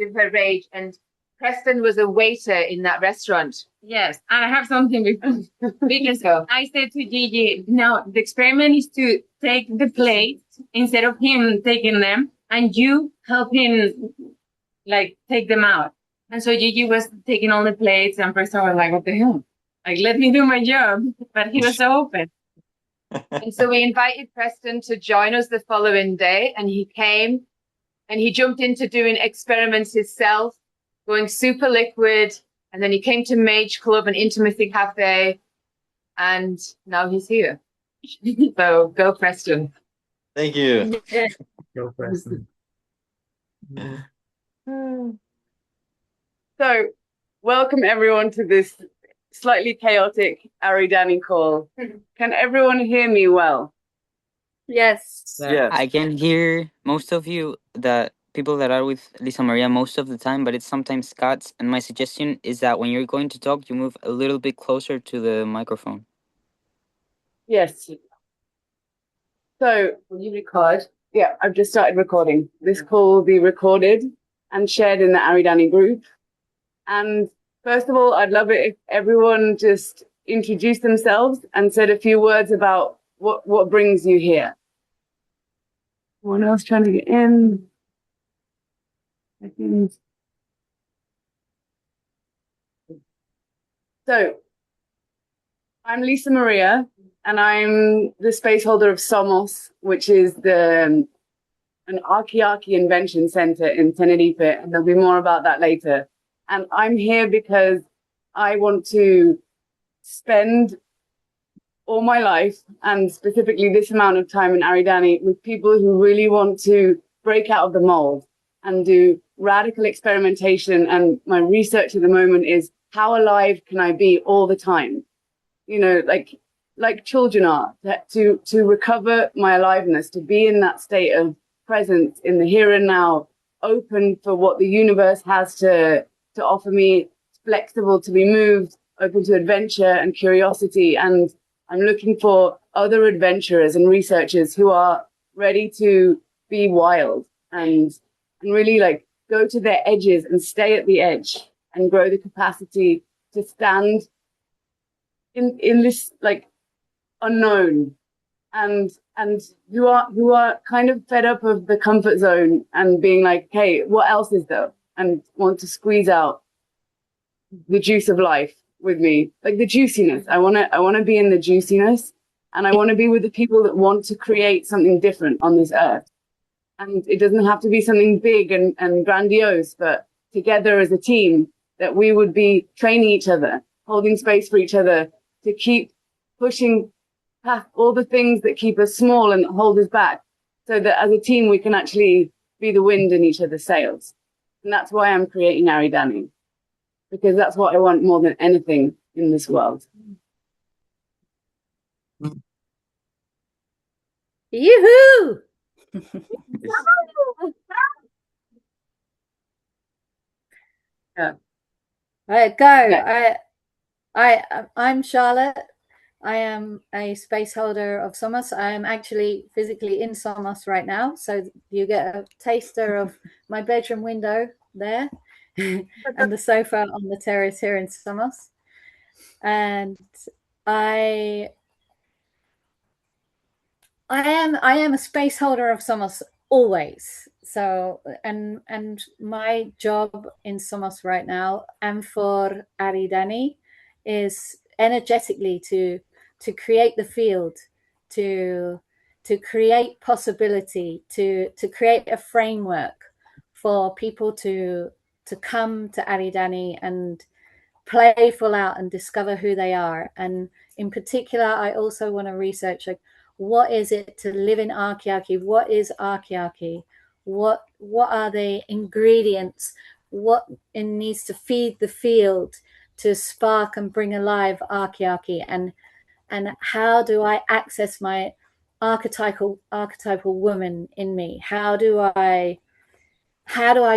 with her rage. And Preston was a waiter in that restaurant. Yes, and I have something because I said to Gigi, now the experiment is to take the plates instead of him taking them, and you help him like take them out. And so Gigi was taking all the plates, and Preston was like, "What the hell? Like, let me do my job." But he was so open. And so we invited Preston to join us the following day, and he came, and he jumped into doing experiments himself, going super liquid. And then he came to Mage Club and Intimacy Cafe, and now he's here. So go Preston. Thank you. Go Preston. So welcome everyone to this slightly chaotic Aridani call. Can everyone hear me well? Yes. Yes. I can hear most of you, the people that are with Lisa Maria, most of the time, but it's sometimes cuts. And my suggestion is that when you're going to talk, you move a little bit closer to the microphone. Yes. So Will you record? yeah, I've just started recording. This call will be recorded and shared in the Aridani group. And first of all, I'd love it if everyone just introduced themselves and said a few words about what brings you here. Anyone else trying to get in? I think. So, I'm Lisa Maria, and I'm the space holder of Somos, which is an archaearchy invention center in Tenerife, and there'll be more about that later. And I'm here because I want to spend all my life, and specifically this amount of time in Aridani, with people who really want to break out of the mold and do radical experimentation. And my research at the moment is how alive can I be all the time? You know, like children are, to recover my aliveness, to be in that state of presence in the here and now, open for what the universe has to offer me, flexible to be moved, open to adventure and curiosity. And I'm looking for other adventurers and researchers who are ready to be wild and really like go to their edges and stay at the edge and grow the capacity to stand in this like unknown, and who are kind of fed up of the comfort zone and being like, hey, what else is there? And want to squeeze out the juice of life with me, like the juiciness. I want to be in the juiciness, and I want to be with the people that want to create something different on this earth. And it doesn't have to be something big and grandiose, but together as a team, that we would be training each other, holding space for each other, to keep pushing past all the things that keep us small and that hold us back, so that as a team we can actually be the wind in each other's sails. And that's why I'm creating Aridani, because that's what I want more than anything in this world. Yoo-hoo! Yeah. All right, go. Yeah. I'm Charlotte. I am a space holder of Somos. I am actually physically in Somos right now, so you get a taster of my bedroom window there and the sofa on the terrace here in Somos. And I am a space holder of Somos always. So and my job in Somos right now and for Aridani is energetically to create the field, to create possibility, to create a framework for people to come to Aridani and play full out and discover who they are. And in particular, I also want to research like, what is it to live in archaearchy? What is archaearchy? What are the ingredients? What it needs to feed the field to spark and bring alive archaearchy? And how do I access my archetypal woman in me? How do I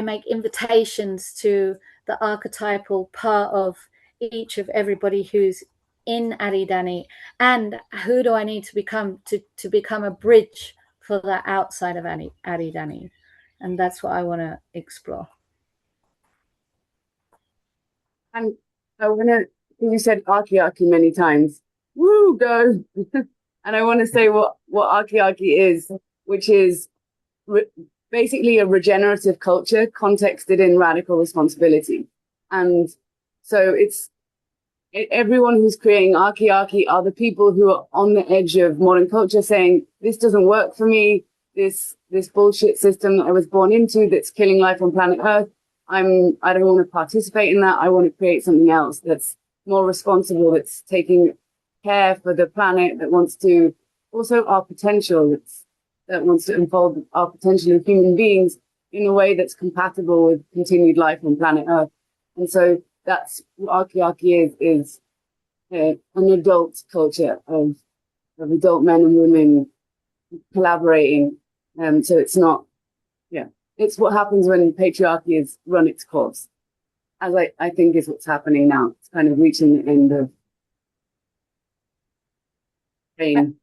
make invitations to the archetypal part of each of everybody who's in Aridani, and who do I need to become to become a bridge for the outside of Aridani? And that's what I want to explore. And I want to, you said archiarchy many times. Woo, go. And I want to say what archiarchy is, which is re basically a regenerative culture contexted in radical responsibility. And so everyone who's creating archiarchy are the people who are on the edge of modern culture saying, this doesn't work for me. This bullshit system that I was born into that's killing life on planet Earth. I don't want to participate in that. I want to create something else that's more responsible, that's taking care for the planet, that wants to also our potential, that wants to unfold our potential as human beings in a way that's compatible with continued life on planet Earth. And so that's what archiarchy is an adult culture of adult men and women collaborating. So it's not, yeah, it's what happens when patriarchy has run its course, as I think is what's happening now. It's kind of reaching the end of pain.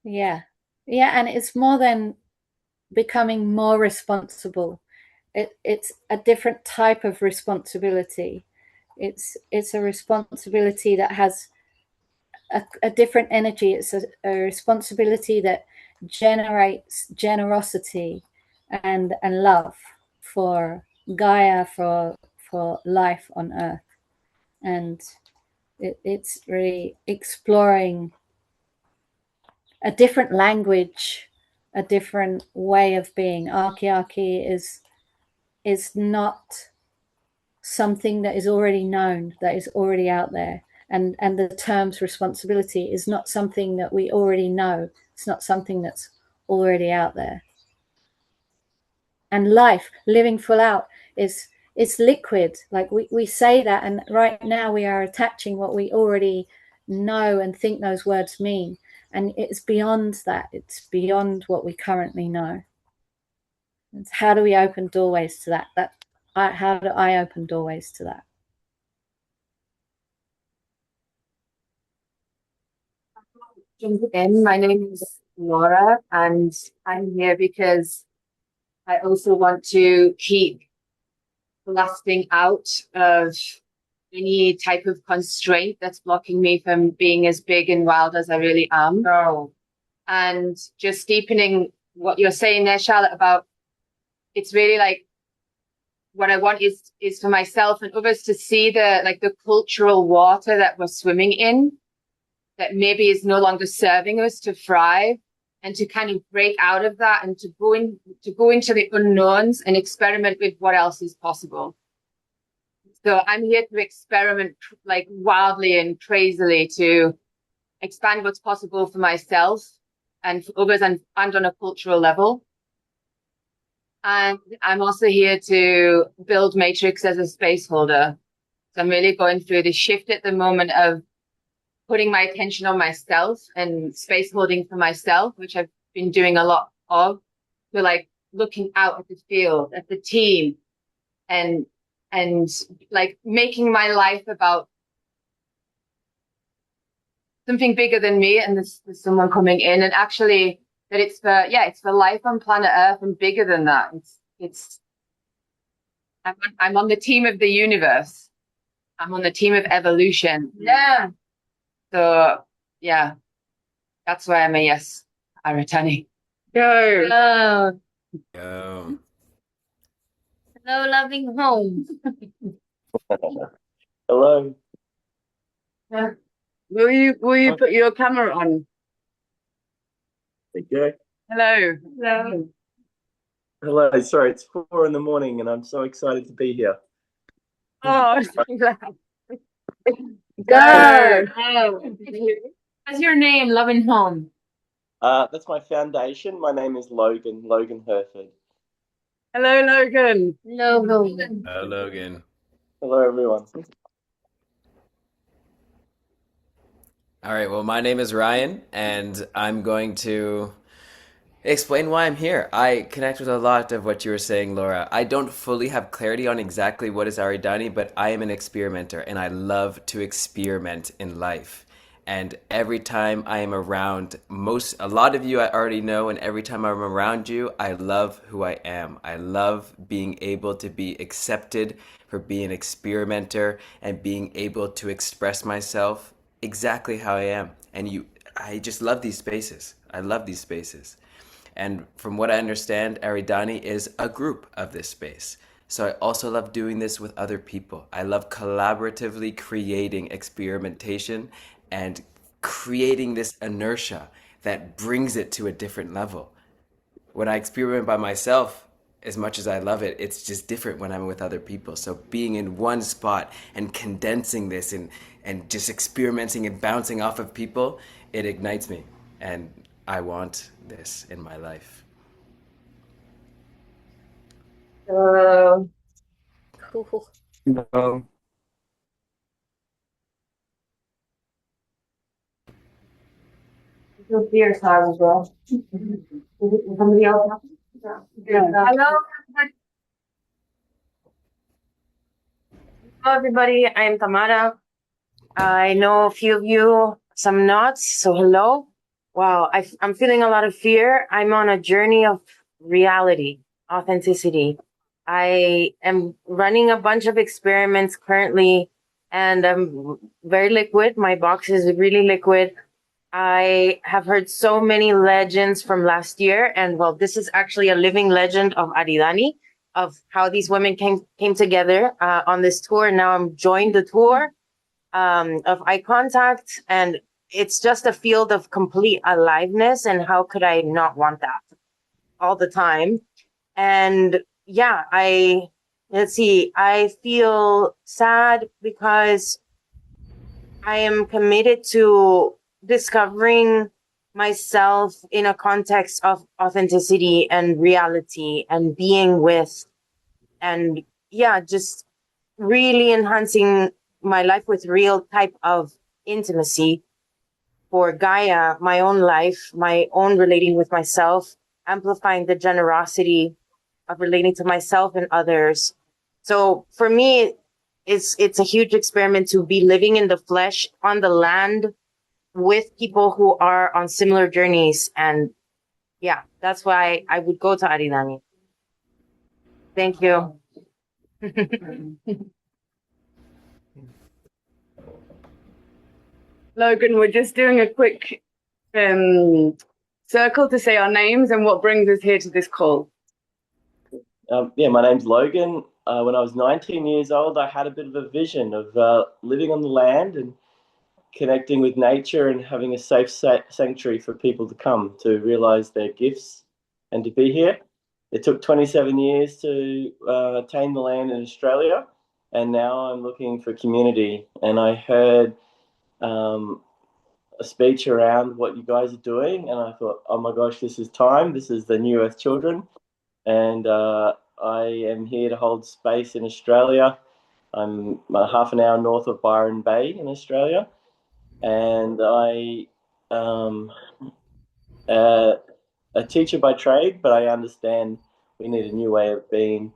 Yeah. Yeah. And it's more than becoming more responsible. It's a different type of responsibility. It's a responsibility that has a different energy. It's a responsibility that generates generosity and love for Gaia, for life on Earth. And it's really exploring a different language, a different way of being. Archiarchy is not something that is already known, that is already out there. And the terms responsibility is not something that we already know. It's not something that's already out there. And life, living full out, it's liquid. Like we say that, and right now we are attaching what we already know and think those words mean. And it's beyond that. It's beyond what we currently know. It's how do we open doorways to that? How do I open doorways to that? My name is Laura, and I'm here because I also want to keep blasting out of any type of constraint that's blocking me from being as big and wild as I really am. No. And just deepening what you're saying there, Charlotte, about it's really like what I want is for myself and others to see the cultural water that we're swimming in, that maybe is no longer serving us to thrive, and to kind of break out of that and to go into the unknowns and experiment with what else is possible. So I'm here to experiment like wildly and crazily to expand what's possible for myself and for others and on a cultural level. And I'm also here to build Matrix as a space holder. So I'm really going through the shift at the moment of putting my attention on myself and space holding for myself, which I've been doing a lot of, to like looking out at the field, at the team, and like making my life about something bigger than me, and there's someone coming in, and actually that it's for life on planet Earth and bigger than that. I'm on the team of the universe. I'm on the team of evolution. Yeah. So yeah, that's why I'm a yes, Aridani. Go. Hello. Go. Hello, loving home. Hello. Will you put your camera on? There you go. Hello. Hello. Hello. Sorry, it's 4 in the morning and I'm so excited to be here. Oh, Go. What's your name, loving home? That's my foundation. My name is Logan Herford. hello, Logan. Hello, Logan. Logan. Hello, everyone. All right, well, my name is Ryan, and I'm going to explain why I'm here. I connect with a lot of what you were saying, Laura. I don't fully have clarity on exactly what is Aridani, but I am an experimenter, and I love to experiment in life. And every time I am around a lot of you I already know, and every time I'm around you, I love who I am. I love being able to be accepted for being an experimenter and being able to express myself exactly how I am. I just love these spaces. I love these spaces. And from what I understand, Aridani is a group of this space. So I also love doing this with other people. I love collaboratively creating experimentation and creating this inertia that brings it to a different level. When I experiment by myself, as much as I love it, it's just different when I'm with other people. So being in one spot and condensing this and just experimenting and bouncing off of people, it ignites me. And I want this in my life. Cool. Well, Fear as well. Somebody else? Hello, everybody. I am Tamara. I know a few of you, some not. So hello. Wow, I'm feeling a lot of fear. I'm on a journey of reality, authenticity. I am running a bunch of experiments currently, and I'm very liquid. My box is really liquid. I have heard so many legends from last year, and well, this is actually a living legend of Aridani, of how these women came together on this tour. Now I'm joined the tour of eye contact, and it's just a field of complete aliveness. And how could I not want that all the time? And yeah, let's see, I feel sad because I am committed to discovering myself in a context of authenticity and reality and being with, and yeah, just really enhancing my life with real type of intimacy for Gaia, my own life, my own relating with myself, amplifying the generosity of relating to myself and others. So for me, it's a huge experiment to be living in the flesh on the land with people who are on similar journeys. And yeah, that's why I would go to Aridani. Thank you. Logan, we're just doing a quick circle to say our names and what brings us here to this call. My name's Logan. When I was 19 years old, I had a bit of a vision of living on the land and connecting with nature and having a safe sanctuary for people to come to realize their gifts and to be here. It took 27 years to attain the land in Australia, and now I'm looking for community. And I heard a speech around what you guys are doing, and I thought, oh my gosh, this is time. This is the New Earth Children, and I am here to hold space in Australia. I'm half an hour north of Byron Bay in Australia, and I a teacher by trade, but I understand we need a new way of being,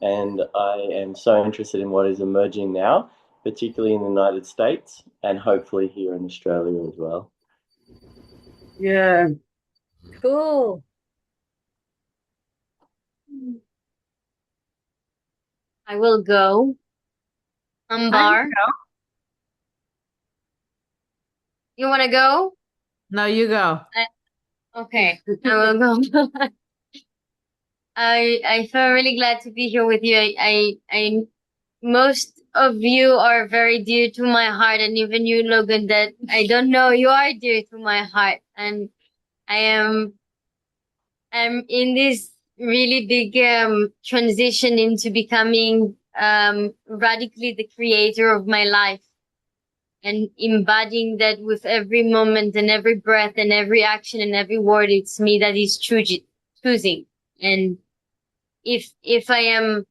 and I am so interested in what is emerging now, particularly in the United States and hopefully here in Australia as well. Yeah. Cool. I will go. Ambar. You want to go? No, you go. Okay, I will go. I feel really glad to be here with you. I most of you are very dear to my heart, and even you, Logan, that I don't know, you are dear to my heart, and I'm in this really big transition into becoming radically the creator of my life, and embodying that with every moment and every breath and every action and every word. It's me that is choosing. And if I am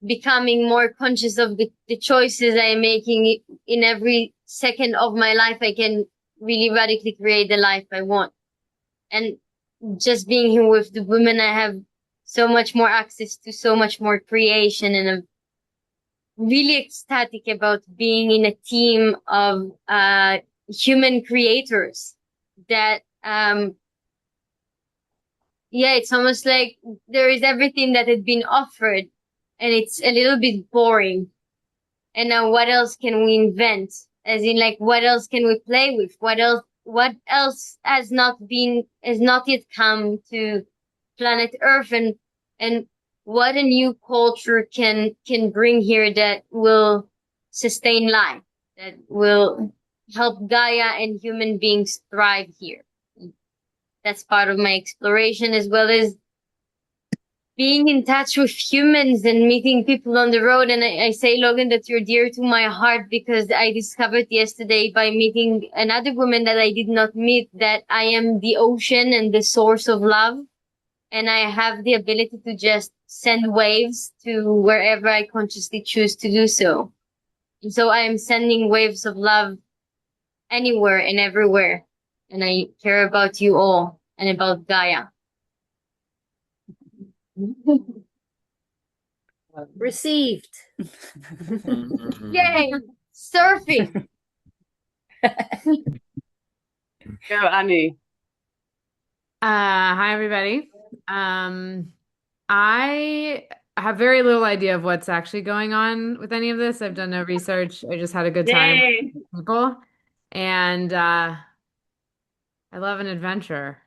becoming more conscious of the choices I am making in every second of my life, I can really radically create the life I want. And just being here with the women, I have so much more access to so much more creation, and I'm really ecstatic about being in a team of human creators that it's almost like there is everything that had been offered and it's a little bit boring. And now what else can we invent? As in, like, what else can we play with? What else has not yet come to planet Earth, and what a new culture can bring here that will sustain life, that will help Gaia and human beings thrive here. That's part of my exploration, as well as being in touch with humans and meeting people on the road. And I say, Logan, that you're dear to my heart, because I discovered yesterday by meeting another woman that I did not meet that I am the ocean and the source of love. And I have the ability to just send waves to wherever I consciously choose to do so. And so I am sending waves of love anywhere and everywhere. And I care about you all and about Gaia. Received. Yay! Surfing! Go, Annie. Hi, everybody. I have very little idea of what's actually going on with any of this. I've done no research. I just had a good time Yay. with people. And I love an adventure,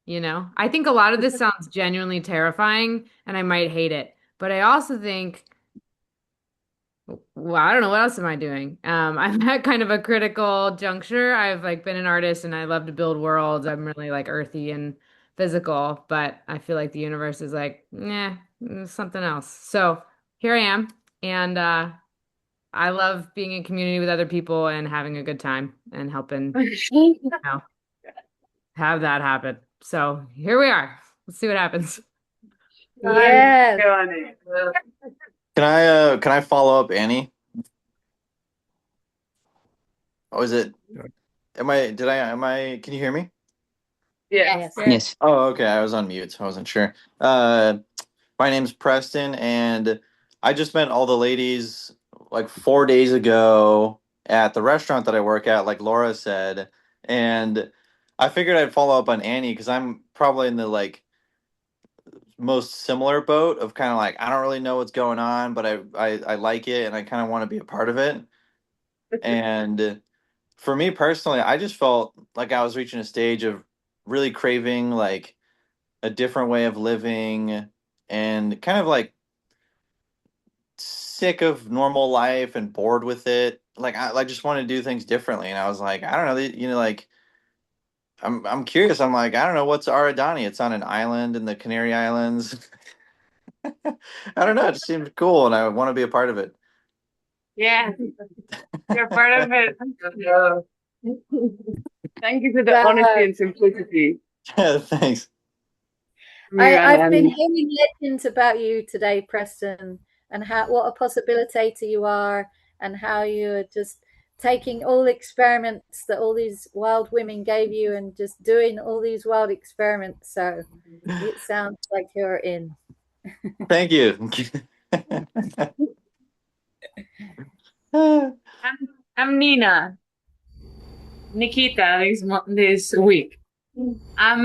you know? I think a lot of this sounds genuinely terrifying and I might hate it. But I also think, well, I don't know, what else am I doing? I'm at kind of a critical juncture. I've like been an artist and I love to build worlds. I'm really like earthy and physical, but I feel like the universe is like, nah, something else. So here I am, and I love being in community with other people and having a good time and helping, you know, have that happen. So here we are. Let's see what happens. Yeah. Go, Annie. Can I follow up, Annie? Oh, is it? Can you hear me? Yes. Yes. Oh, okay. I was on mute, so I wasn't sure. My name's Preston, and I just met all the ladies like 4 days ago at the restaurant that I work at, like Laura said, and I figured I'd follow up on Annie because I'm probably in the like most similar boat of kind of like I don't really know what's going on, but I like it and I kind of want to be a part of it. And for me personally, I just felt like I was reaching a stage of really craving like a different way of living and kind of like sick of normal life and bored with it. Like I just want to do things differently. And I was like, I don't know, like I'm curious. I'm like, I don't know what's Aridani. It's on an island in the Canary Islands. I don't know. It just seems cool, and I want to be a part of it. Yeah, you're part of it. Thank you for the Well, honesty and simplicity. Thanks. I've been hearing legends about you today, Preston, and what a possibilitator you are, and how you're just taking all the experiments that all these wild women gave you and just doing all these wild experiments. So it sounds like you're in. Thank you. I'm Nina. Nikita this week. I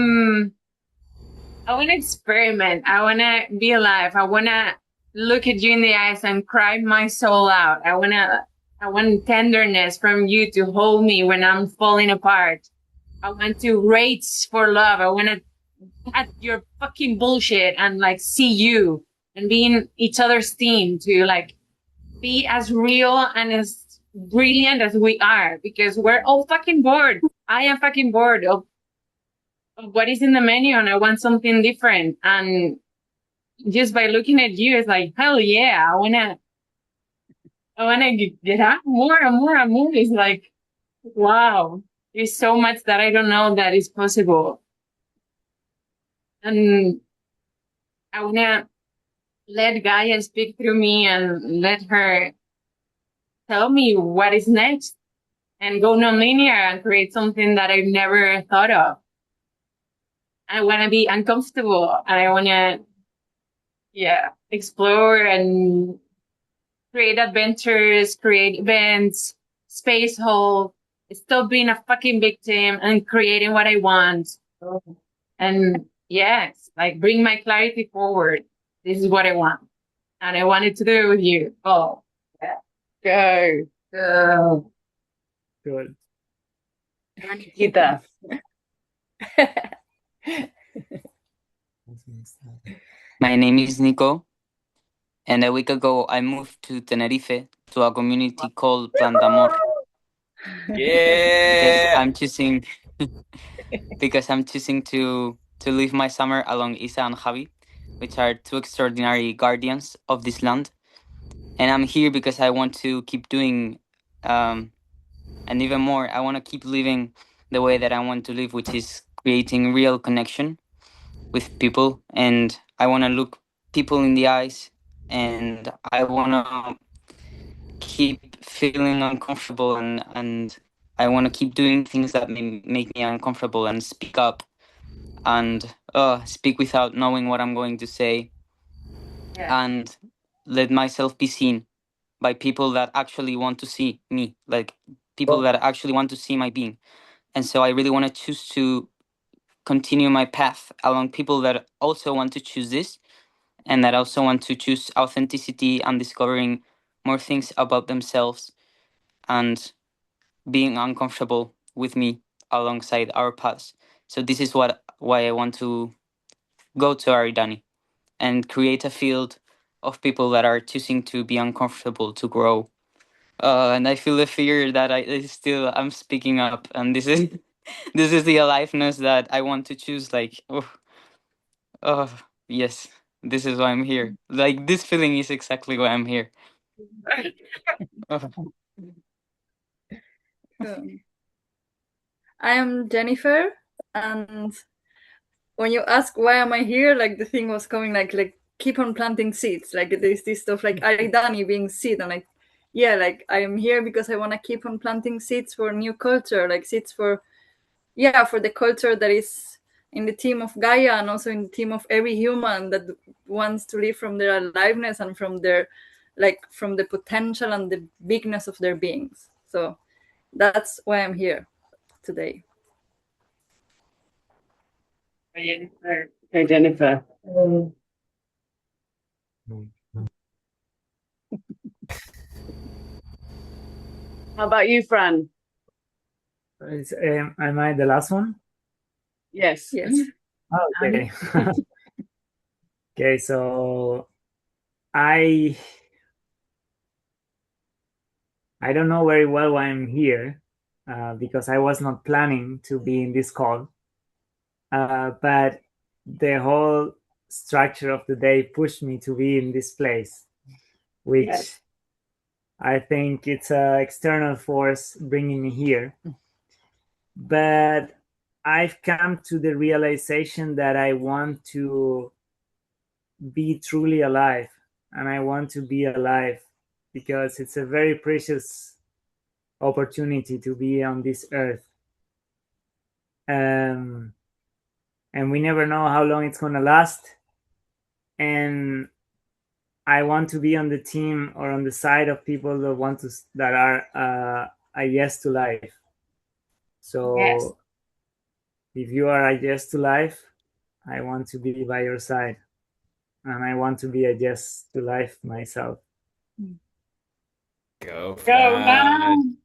want to experiment. I want to be alive. I want to look at you in the eyes and cry my soul out. I want tenderness from you to hold me when I'm falling apart. I want to rage for love. I want to cut your fucking bullshit and like see you and be in each other's team to like be as real and as brilliant as we are, because we're all fucking bored. I am fucking bored of what is in the menu and I want something different. And just by looking at you, it's like, hell yeah, I wanna get out more and more and more. It's like, wow, there's so much that I don't know that is possible. And I wanna let Gaia speak through me and let her tell me what is next and go non-linear and create something that I've never thought of. I want to be uncomfortable and I want to, explore and create adventures, create events, space hold, stop being a fucking victim and creating what I want. And yes, like bring my clarity forward. This is what I want. And I wanted to do it with you. Oh, yeah. Go. Go. Good. Nikita. My name is Nico, and a week ago I moved to Tenerife to a community called Plan d'Amor. Because Yeah. I'm choosing to live my summer along Isa and Javi, which are two extraordinary guardians of this land. And I'm here because I want to keep doing, and even more, I want to keep living the way that I want to live, which is creating real connection with people. And I want to look people in the eyes, and I want to keep feeling uncomfortable, and I want to keep doing things that make me uncomfortable, and speak up, and speak without knowing what I'm going to say, and let myself be seen by people that actually want to see me, like people that actually want to see my being. And so I really want to choose to continue my path along people that also want to choose this, and that also want to choose authenticity and discovering more things about themselves, and being uncomfortable with me alongside our paths. So this is why I want to go to Aridani and create a field of people that are choosing to be uncomfortable to grow. And I feel the fear that I'm speaking up, and this is this is the aliveness that I want to choose. Like, oh yes, this is why I'm here. Like, this feeling is exactly why I'm here. Oh. I am Jennifer, and when you ask why am I here, like the thing was coming like keep on planting seeds. Like there's this stuff like Aridani being seed, and like yeah, like I am here because I want to keep on planting seeds for new culture, like seeds for for the culture that is in the team of Gaia, and also in the team of every human that wants to live from their aliveness and from their from the potential and the bigness of their beings. So that's why I'm here today. Hey, Jennifer. How about you, Fran? Am I the last one? Yes. Yes. Oh, okay. Okay, so I don't know very well why I'm here, because I was not planning to be in this call. But the whole structure of the day pushed me to be in this place, which I think it's an external force bringing me here. But I've come to the realization that I want to be truly alive, and I want to be alive because it's a very precious opportunity to be on this earth. And we never know how long it's going to last. And I want to be on the team or on the side of people that are a yes to life. So if you are a yes to life, I want to be by your side, and I want to be a yes to life myself. Go, Fran.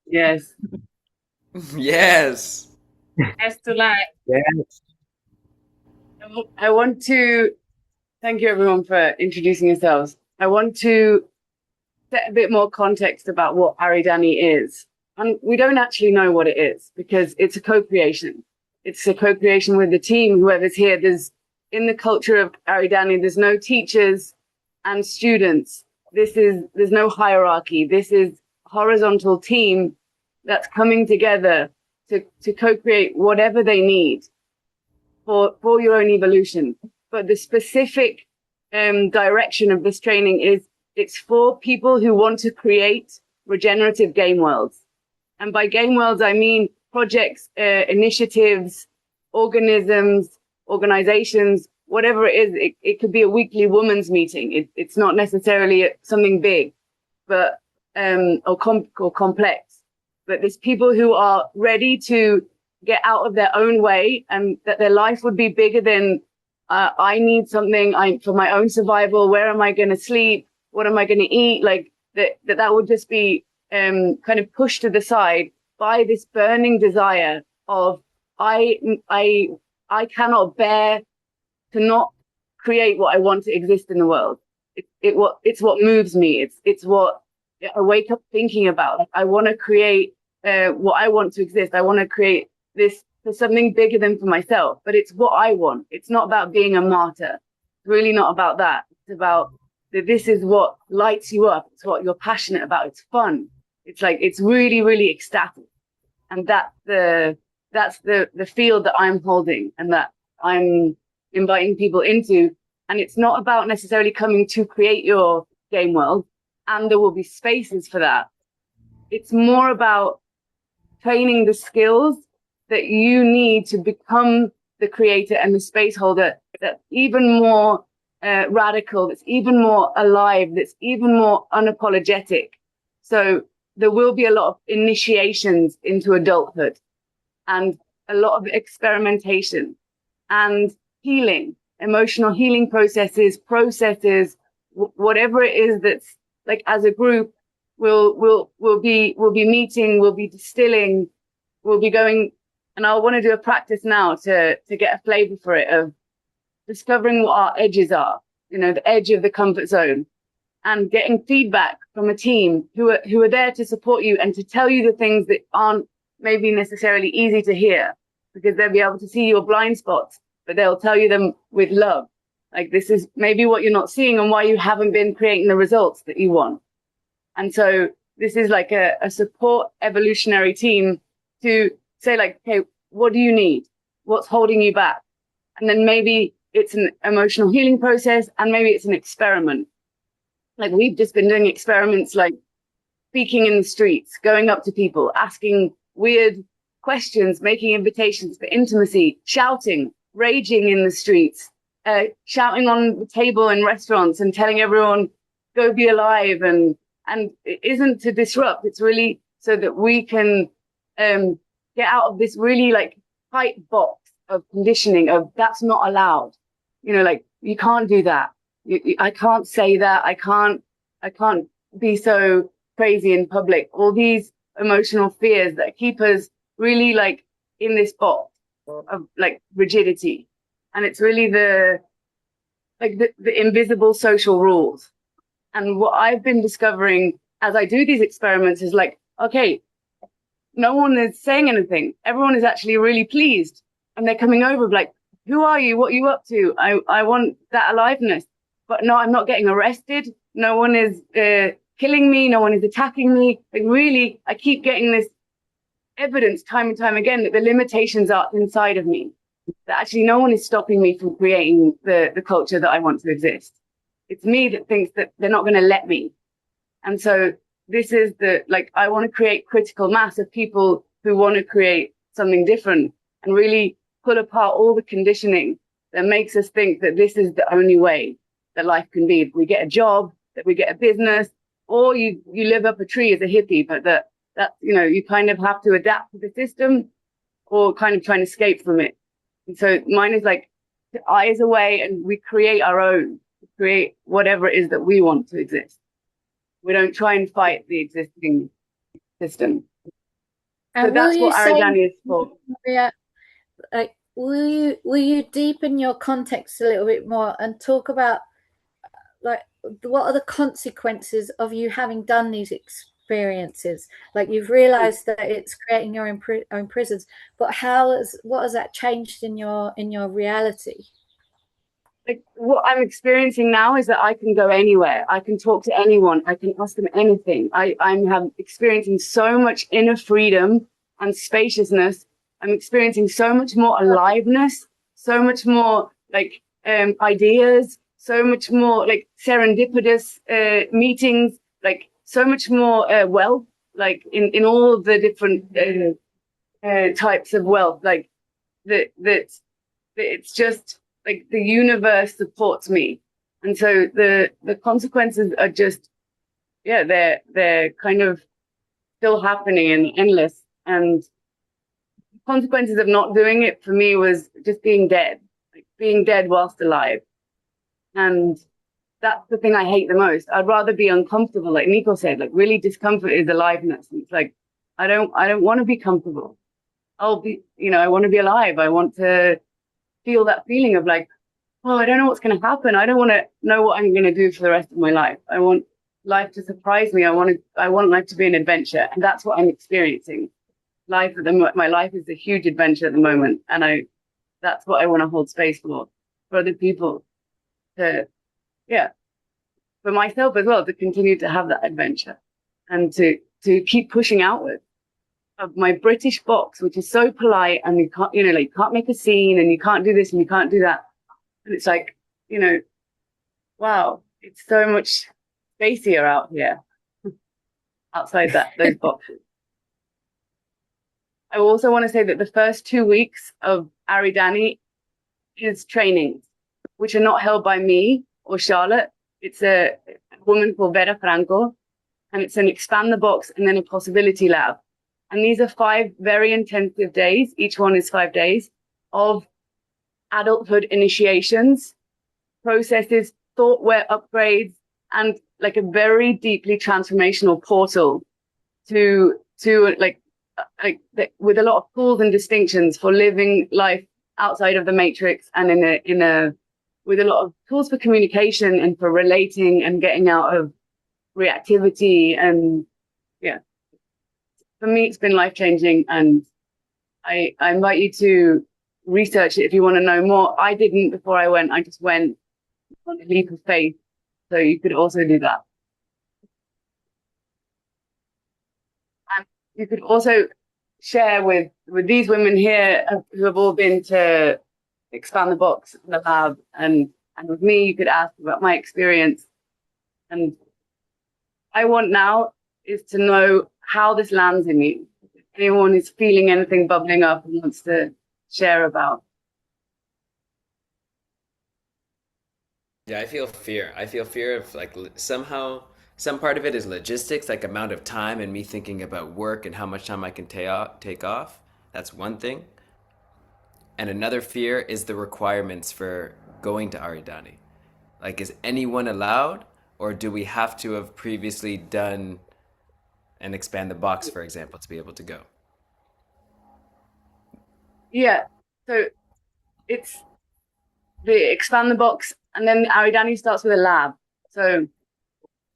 Yes. Yes. Yes to life. Yes. I want to thank you, everyone, for introducing yourselves. I want to set a bit more context about what Aridani is. And we don't actually know what it is because it's a co-creation. It's a co-creation with the team, whoever's here. In the culture of Aridani, there's no teachers and students. There's no hierarchy. This is a horizontal team that's coming together to co-create whatever they need for your own evolution. But the specific direction of this training is it's for people who want to create regenerative game worlds. And by game worlds, I mean projects, initiatives, organisms, organizations, whatever it is. It could be a weekly women's meeting. It's not necessarily something big, but or complex. but there's people who are ready to get out of their own way, and that their life would be bigger than I need something for my own survival. Where am I going to sleep? What am I going to eat? Like that would just be kind of pushed to the side by this burning desire of I cannot bear to not create what I want to exist in the world. It's what moves me. It's what I wake up thinking about. I want to create what I want to exist. I want to create this for something bigger than for myself, but it's what I want. It's not about being a martyr. It's really not about that. It's about that this is what lights you up. It's what you're passionate about. It's fun. It's like, it's really, really ecstatic. And that's the field that I'm holding and that I'm inviting people into. And it's not about necessarily coming to create your game world, and there will be spaces for that. It's more about training the skills that you need to become the creator and the space holder that's even more radical, that's even more alive, that's even more unapologetic. So there will be a lot of initiations into adulthood and a lot of experimentation and healing, emotional healing processes, whatever it is that's like, as a group, we'll be meeting, we'll be distilling, we'll be going. And I want to do a practice now to get a flavor for it, of discovering what our edges are, the edge of the comfort zone, and getting feedback from a team who are there to support you and to tell you the things that aren't maybe necessarily easy to hear, because they'll be able to see your blind spots, but they'll tell you them with love. Like, this is maybe what you're not seeing and why you haven't been creating the results that you want. And so this is like a support evolutionary team to say, like, okay, what do you need? What's holding you back? And then maybe it's an emotional healing process, and maybe it's an experiment. Like, we've just been doing experiments, like speaking in the streets, going up to people, asking weird questions, making invitations for intimacy, shouting, raging in the streets, shouting on the table in restaurants and telling everyone, go be alive. And it isn't to disrupt. It's really so that we can get out of this really like tight box of conditioning of that's not allowed. Like, you can't do that. I can't say that. I can't be so crazy in public. All these emotional fears that keep us really like in this box of like rigidity. And it's really the invisible social rules. And what I've been discovering as I do these experiments is like, okay, no one is saying anything. Everyone is actually really pleased. And they're coming over like, who are you? What are you up to? I want that aliveness. But no, I'm not getting arrested. No one is killing me. No one is attacking me. Like, really, I keep getting this evidence time and time again that the limitations are inside of me. That actually no one is stopping me from creating the culture that I want to exist. It's me that thinks that they're not going to let me. And so this is I want to create critical mass of people who want to create something different and really pull apart all the conditioning that makes us think that this is the only way that life can be. If we get a job, that we get a business, or you live up a tree as a hippie, but that you kind of have to adapt to the system or kind of try and escape from it. And so mine is like the eyes away, and we create our own, create whatever it is that we want to exist. We don't try and fight the existing system. So that's what Aridani is for. Maria, like, will you deepen your context a little bit more and talk about like what are the consequences of you having done these experiences? Like, you've realized that it's creating your own prisons, but what has that changed in your reality? Like, what I'm experiencing now is that I can go anywhere. I can talk to anyone. I can ask them anything. I'm experiencing so much inner freedom and spaciousness. I'm experiencing so much more aliveness, so much more like ideas, so much more like serendipitous meetings, like so much more wealth, like in all the different types of wealth, like that it's just like the universe supports me. And so the consequences are just, they're kind of still happening and endless. And consequences of not doing it for me was just being dead, like being dead whilst alive. And that's the thing I hate the most. I'd rather be uncomfortable, like Nico said, like really discomfort is aliveness. And it's like, I don't want to be comfortable. I'll be, I want to be alive. I want to feel that feeling of like, oh, I don't know what's going to happen. I don't want to know what I'm going to do for the rest of my life. I want life to surprise me. I want life to be an adventure. And that's what I'm experiencing. My life is a huge adventure at the moment. And that's what I want to hold space for other people to, for myself as well, to continue to have that adventure and to keep pushing outward of my British box, which is so polite, and you can't, like you can't make a scene and you can't do this and you can't do that. And it's like, wow, it's so much spacier out here outside those boxes. I also want to say that the first 2 weeks of Aridani is trainings, which are not held by me or Charlotte. It's a woman called Vera Franco, and it's an expand the box and then a possibility lab. And these are 5 very intensive days. Each one is 5 days of adulthood initiations, processes, thoughtware upgrades, and like a very deeply transformational portal to like with a lot of tools and distinctions for living life outside of the matrix, and with a lot of tools for communication and for relating and getting out of reactivity. And for me, it's been life-changing, and I invite you to research it if you want to know more. I didn't before I went. I just went on a leap of faith. So you could also do that. And you could also share with these women here who have all been to expand the box, the lab, and with me, you could ask about my experience. And I want now is to know how this lands in you. If anyone is feeling anything bubbling up and wants to share about. Yeah, I feel fear. I feel fear of like somehow some part of it is logistics, like amount of time and me thinking about work and how much time I can take off. That's one thing. And another fear is the requirements for going to Aridani. Like, is anyone allowed, or do we have to have previously done and expand the box, for example, to be able to go? Yeah, so it's the expand the box, and then Aridani starts with a lab. So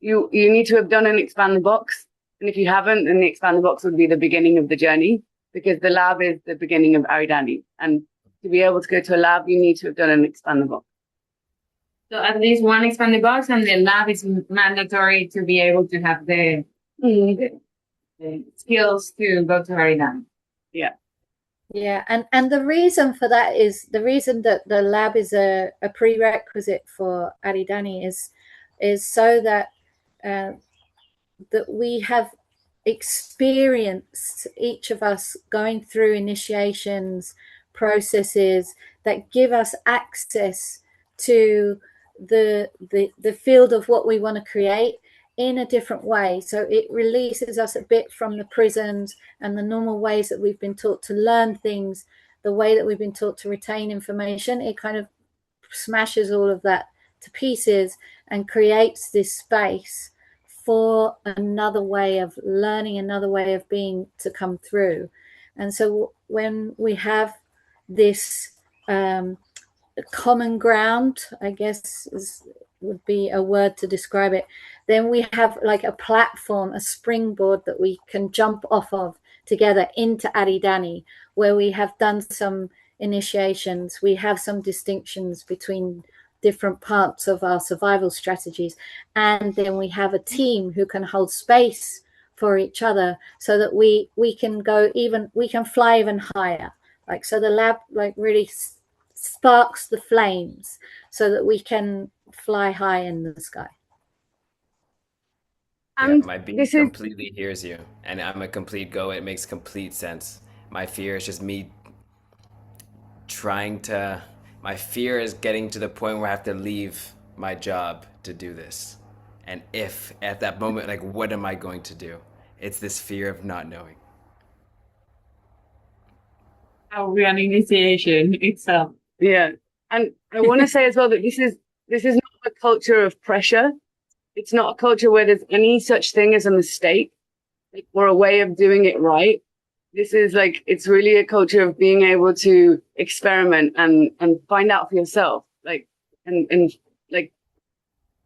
you need to have done an expand the box, and if you haven't, then the expand the box would be the beginning of the journey, because the lab is the beginning of Aridani. And to be able to go to a lab, you need to have done an expand the box. So at least one expand the box, and the lab is mandatory to be able to have the skills to go to Aridani. Yeah, and the reason for that is the reason that the lab is a prerequisite for Aridani is so that that we have experienced, each of us, going through initiations, processes that give us access to the field of what we want to create in a different way. So it releases us a bit from the prisons and the normal ways that we've been taught to learn things, the way that we've been taught to retain information. It kind of smashes all of that to pieces and creates this space for another way of learning, another way of being to come through. And so when we have this common ground, I guess would be a word to describe it, then we have like a platform, a springboard that we can jump off of together into Aridani, where we have done some initiations, we have some distinctions between different parts of our survival strategies, and then we have a team who can hold space for each other so that we can fly even higher. Like, so the lab like really sparks the flames so that we can fly high in the sky. Yeah, my being completely hears you, and I'm a complete go. It makes complete sense. My fear is just me my fear is getting to the point where I have to leave my job to do this. And if at that moment, like, what am I going to do? It's this fear of not knowing. How we an initiation itself. Yeah. And I want to say as well that this is not a culture of pressure. It's not a culture where there's any such thing as a mistake or a way of doing it right. This is like, it's really a culture of being able to experiment and find out for yourself, like, and like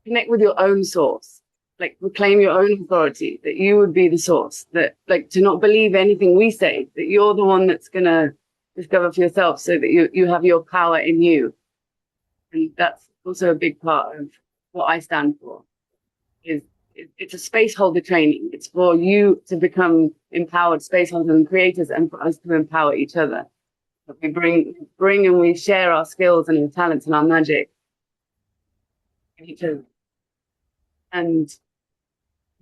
connect with your own source, like reclaim your own authority, that you would be the source, that like to not believe anything we say, that you're the one that's going to discover for yourself so that you have your power in you. And that's also a big part of what I stand for. It's a space holder training. It's for you to become empowered space holders and creators, and for us to empower each other. But we bring and we share our skills and our talents and our magic in each other. And so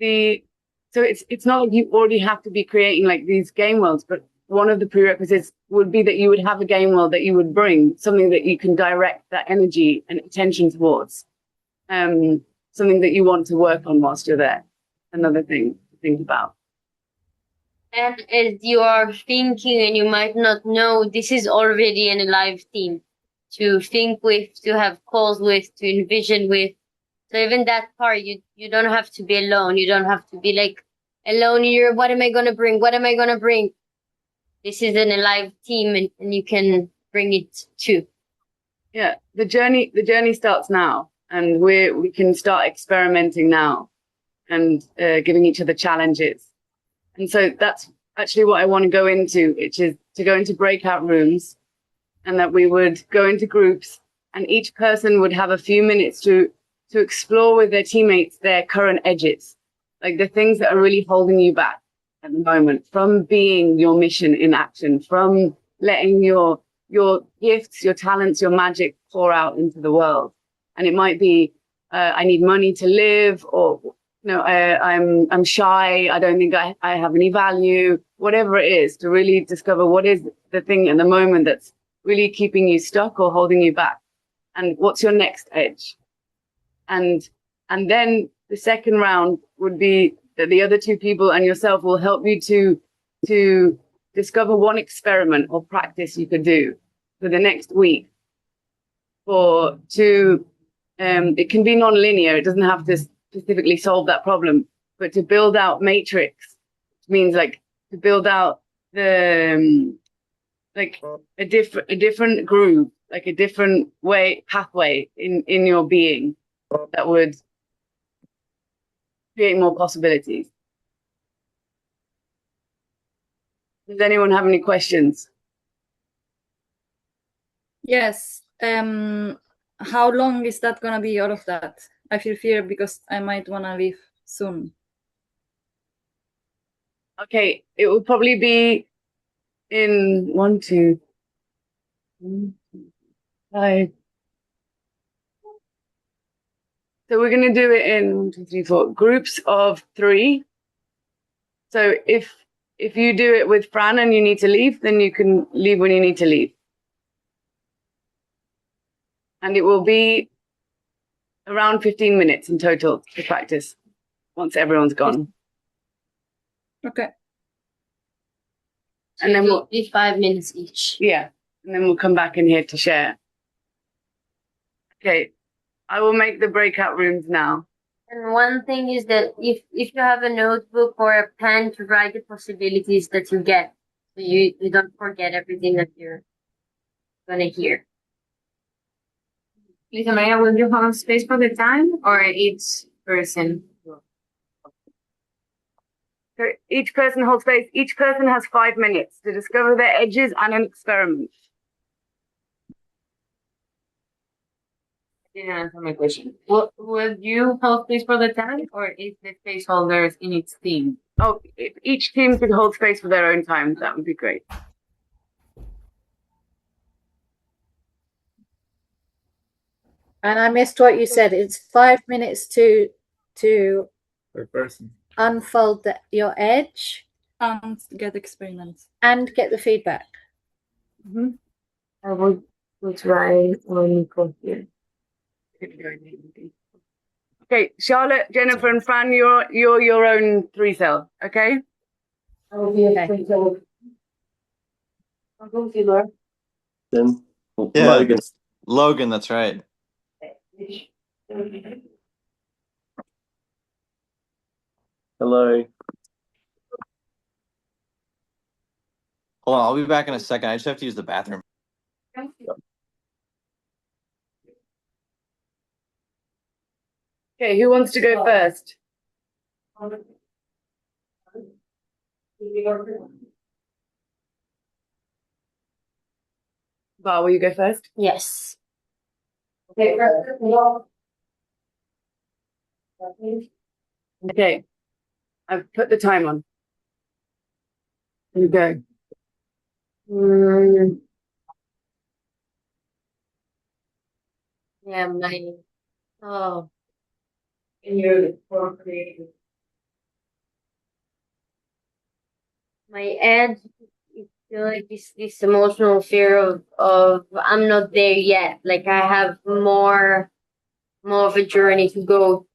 it's not like you already have to be creating like these game worlds, but one of the prerequisites would be that you would have a game world that you would bring, something that you can direct that energy and attention towards. Something that you want to work on whilst you're there. Another thing to think about. And as you are thinking, and you might not know, this is already an alive team to think with, to have calls with, to envision with. So even that part, you don't have to be alone. You don't have to be like alone here. What am I going to bring? What am I going to bring? This is an alive team, and you can bring it too. Yeah, the journey starts now. And we can start experimenting now and giving each other challenges. And so that's actually what I want to go into, which is to go into breakout rooms, and that we would go into groups, and each person would have a few minutes to explore with their teammates their current edges, like the things that are really holding you back at the moment from being your mission in action, from letting your gifts, your talents, your magic pour out into the world. And it might be, I need money to live, or, I'm shy. I don't think I have any value, whatever it is, to really discover what is the thing in the moment that's really keeping you stuck or holding you back. And what's your next edge? And then the second round would be that the other two people and yourself will help you to discover one experiment or practice you could do for the next week, it can be non-linear. It doesn't have to specifically solve that problem, but to build out matrix, which means like to build out the like a different groove, like a different pathway in your being that would create more possibilities. Does anyone have any questions? Yes. How long is that gonna be, all of that? I feel fear because I might wanna leave soon. Okay, it will probably be in 1, 2, 5. So we're going to do it in 1, 2, 3, 4 groups of 3. So if you do it with Fran and you need to leave, then you can leave when you need to leave. And it will be around 15 minutes in total to practice once everyone's gone. Okay. So And then we'll be 5 minutes each. Yeah. And then we'll come back in here to share. Okay. I will make the breakout rooms now. And one thing is that if you have a notebook or a pen to write the possibilities that you get, so you don't forget everything that you're gonna hear. Lisa Maria, will you have space for the time or each person? So each person holds space. Each person has 5 minutes to discover their edges and an experiment. Didn't answer my question. Will you hold space for the time, or is the space holders in its team? Oh, if each team could hold space for their own time, that would be great. And I missed what you said. It's 5 minutes to per person unfold your edge and get experiments and get the feedback. Mm-hmm. I will try on here. Okay, Charlotte, Jennifer, and Fran, you're your own 3-cell, okay? I will be a 3-cell. I'll go with you, Laura. Then Yeah, Logan. Logan, that's right. Hello. Hold on, I'll be back in a second. I just have to use the bathroom. Okay, who wants to go first? Bar, will you go first? Yes. Okay, Okay, I've put the time on. Here you go. Yeah, oh, and you're more creative. my edge, I feel like this emotional fear of I'm not there yet. Like I have more of a journey to go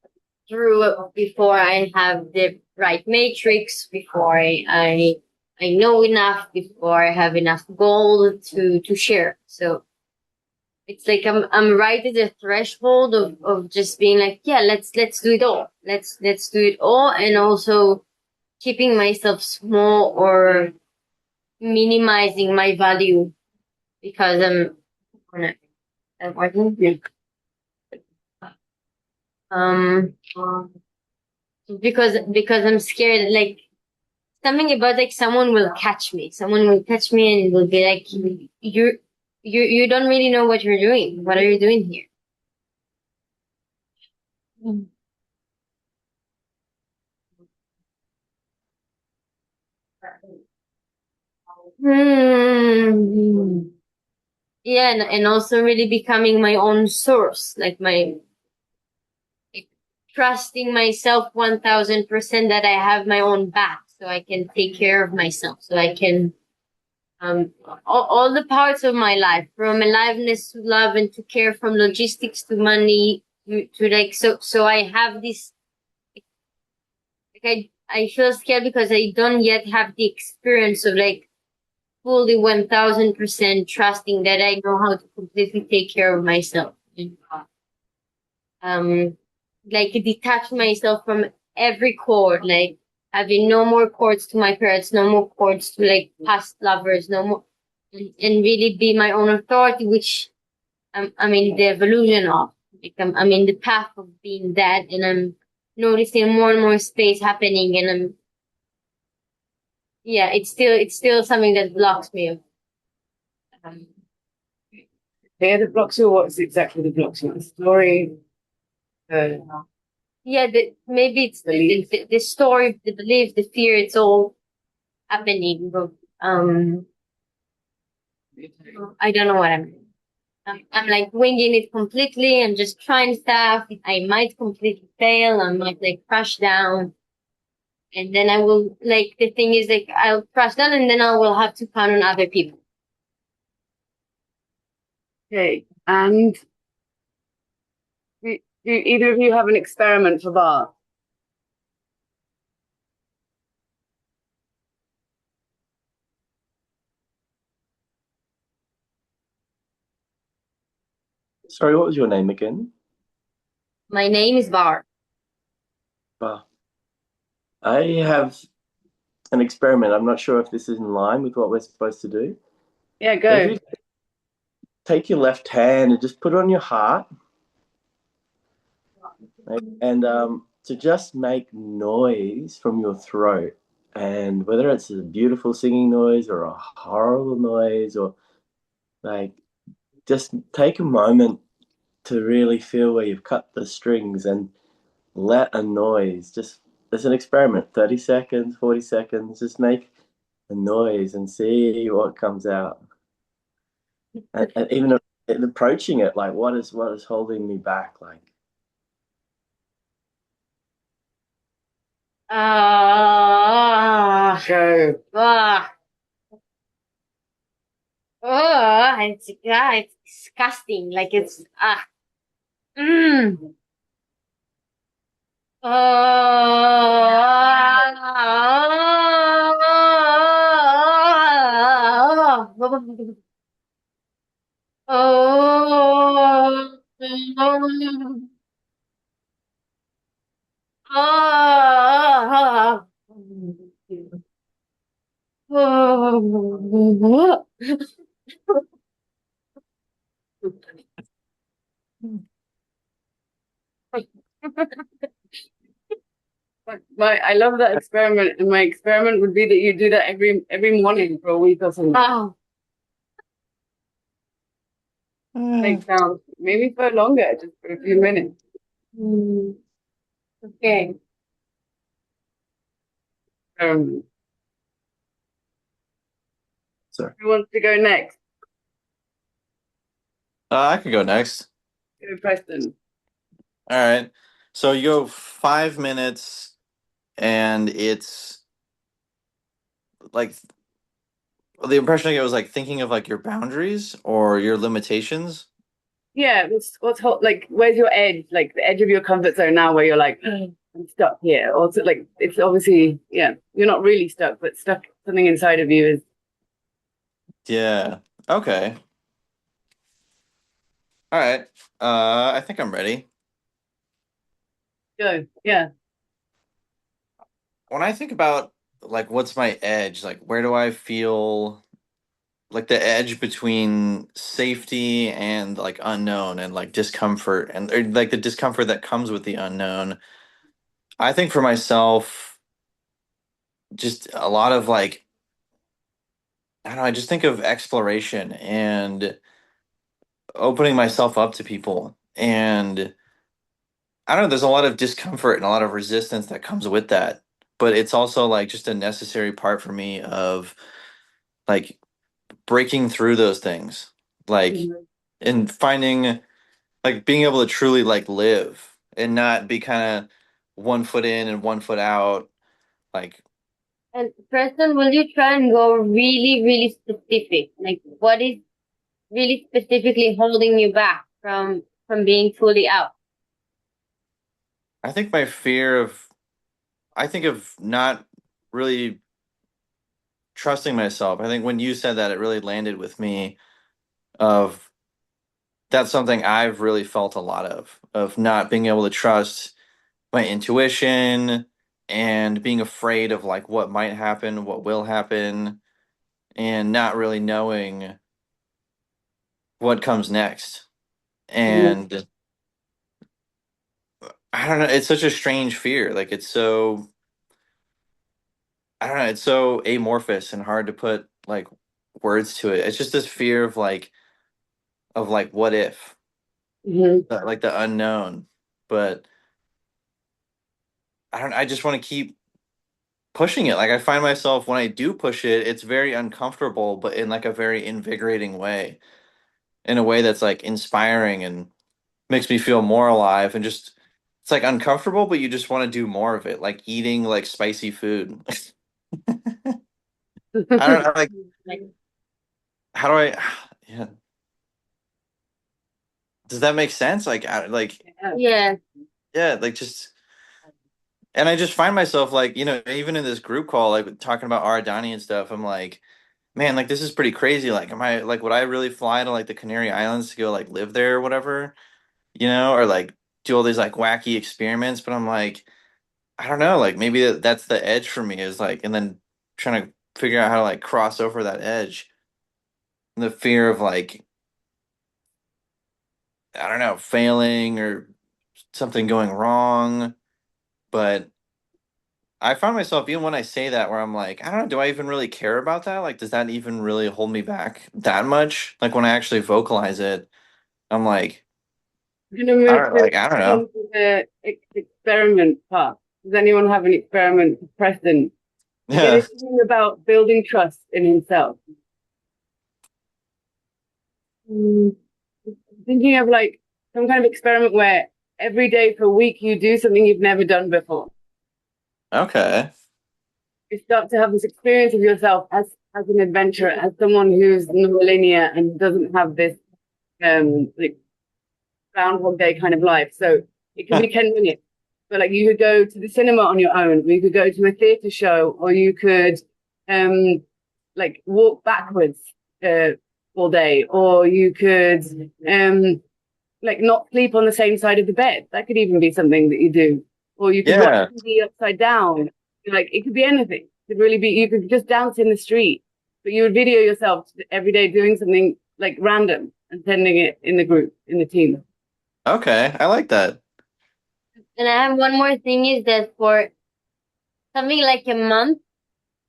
through before I have the right matrix, before I know enough, before I have enough gold to share. So it's like I'm right at the threshold of just being like, yeah, let's do it all. Let's do it all, and also keeping myself small or minimizing my value because I'm working. Yeah. Because I'm scared, like something about like someone will catch me. Someone will catch me and will be like, you don't really know what you're doing. What are you doing here? Yeah, and also really becoming my own source, like trusting myself 1000% that I have my own back, so I can take care of myself, so I can all the parts of my life, from aliveness to love and to care, from logistics to money to like so I have this like I feel scared because I don't yet have the experience of like fully 1000% trusting that I know how to completely take care of myself. Like detach myself from every cord, like having no more cords to my parents, no more cords to like past lovers, no more, and really be my own authority, which I'm in the evolution of. Like I'm in the path of being that, and I'm noticing more and more space happening, and yeah, it's still something that blocks me. Here the blocks you, what's exactly the blocks you? The story. Yeah, maybe it's the story, the belief, the fear. It's all happening, but I don't know what I'm like winging it completely. I'm just trying stuff. I might completely fail. I might like crash down, and then I will like the thing is like I'll crash down, and then I will have to count on other people. Okay, and do either of you have an experiment for Bar? Sorry, what was your name again? My name is Bar. Bah. I have an experiment. I'm not sure if this is in line with what we're supposed to do. Yeah, But if go. you take your left hand and just put it on your heart, right, and to just make noise from your throat. And whether it's a beautiful singing noise or a horrible noise, or like just take a moment to really feel where you've cut the strings and let a noise just, it's an experiment, 30 seconds, 40 seconds, just make a noise and see what comes out. And even approaching it, like what is holding me back, like Go. It's disgusting. Like it's. I love that experiment, and my experiment would be that you do that every morning for a week or something. Like maybe for longer, just for a few minutes. Okay. Sorry. Who wants to go next? I can go next. Go, Preston. All right. So you go 5 minutes, and it's like the impression I get was like thinking of like your boundaries or your limitations. Yeah, like where's your edge? Like the edge of your comfort zone now, where you're like, I'm stuck here. Also, like it's obviously, yeah, you're not really stuck, but stuck. Something inside of you is. Yeah. Okay. All right. I think I'm ready. Go. Yeah. When I think about like what's my edge, like where do I feel like the edge between safety and like unknown and like discomfort and or, like the discomfort that comes with the unknown. I think for myself, just a lot of like I don't know, I just think of exploration and opening myself up to people. And I don't know, there's a lot of discomfort and a lot of resistance that comes with that. But it's also like just a necessary part for me of like breaking through those things. Like and finding like being able to truly like live and not be kind of 1 foot in and 1 foot out. Like And Preston, will you try and go really, really specific? Like, what is really specifically holding you back from being fully out? I think my fear of I think of not really trusting myself. I think when you said that, it really landed with me of that's something I've really felt a lot of not being able to trust my intuition and being afraid of like what might happen, what will happen, and not really knowing what comes next. And I don't know, it's such a strange fear. Like it's so I don't know, it's so amorphous and hard to put like words to it. It's just this fear of like what if, like the unknown. But I don't I just want to keep pushing it. Like I find myself when I do push it, it's very uncomfortable, but in like a very invigorating way, in a way that's like inspiring and makes me feel more alive and just it's like uncomfortable, but you just want to do more of it, like eating like spicy food. I don't know, like how do I yeah. Does that make sense? Like like Yeah. yeah, like just and I just find myself like, even in this group call, like talking about Aridani and stuff, I'm like, man, like this is pretty crazy. Like, am I like would I really fly to like the Canary Islands to go like live there or whatever, or like do all these like wacky experiments? But I'm like, I don't know, like maybe that's the edge for me is like, and then trying to figure out how to like cross over that edge, and the fear of like, I don't know, failing or something going wrong. But I find myself even when I say that where I'm like, I don't know, do I even really care about that? Like, does that even really hold me back that much? Like when I actually vocalize it, I'm like, I'm gonna move I don't know. to the experiment part. Does anyone have an experiment for Preston? Yeah. It is about building trust in himself. Thinking of like some kind of experiment where every day for a week you do something you've never done before. Okay. You start to have this experience of yourself as an adventurer, as someone who's non-linear and doesn't have this like Groundhog Day kind of life. So it can be 10 minutes, but like you could go to the cinema on your own, or you could go to a theatre show, or you could like walk backwards all day, or you could like not sleep on the same side of the bed. That could even be something that you do. Or you could watch TV upside down. Like it could be anything. It could really be, you could just dance in the street, but you would video yourself every day doing something like random and sending it in the group, in the team. Okay, I like that. And I have one more thing is that for something like a month,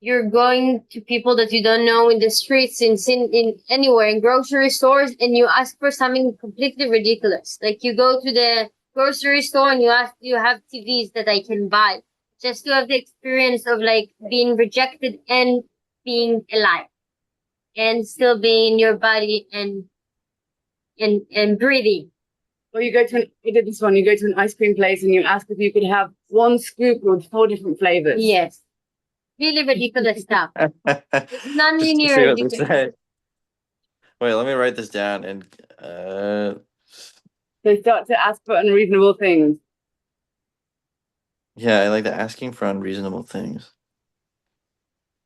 you're going to people that you don't know in the streets, in anywhere, in grocery stores, and you ask for something completely ridiculous. Like you go to the grocery store and you ask, do you have TVs that I can buy? Just to have the experience of like being rejected and being alive and still being in your body and breathing. Or you go to you did this one, you go to an ice cream place and you ask if you could have one scoop with 4 different flavors. Yes. Really ridiculous stuff. It's non-linear See what they ridiculous. say. Wait, let me write this down and They start to ask for unreasonable things. yeah, I like the asking for unreasonable things.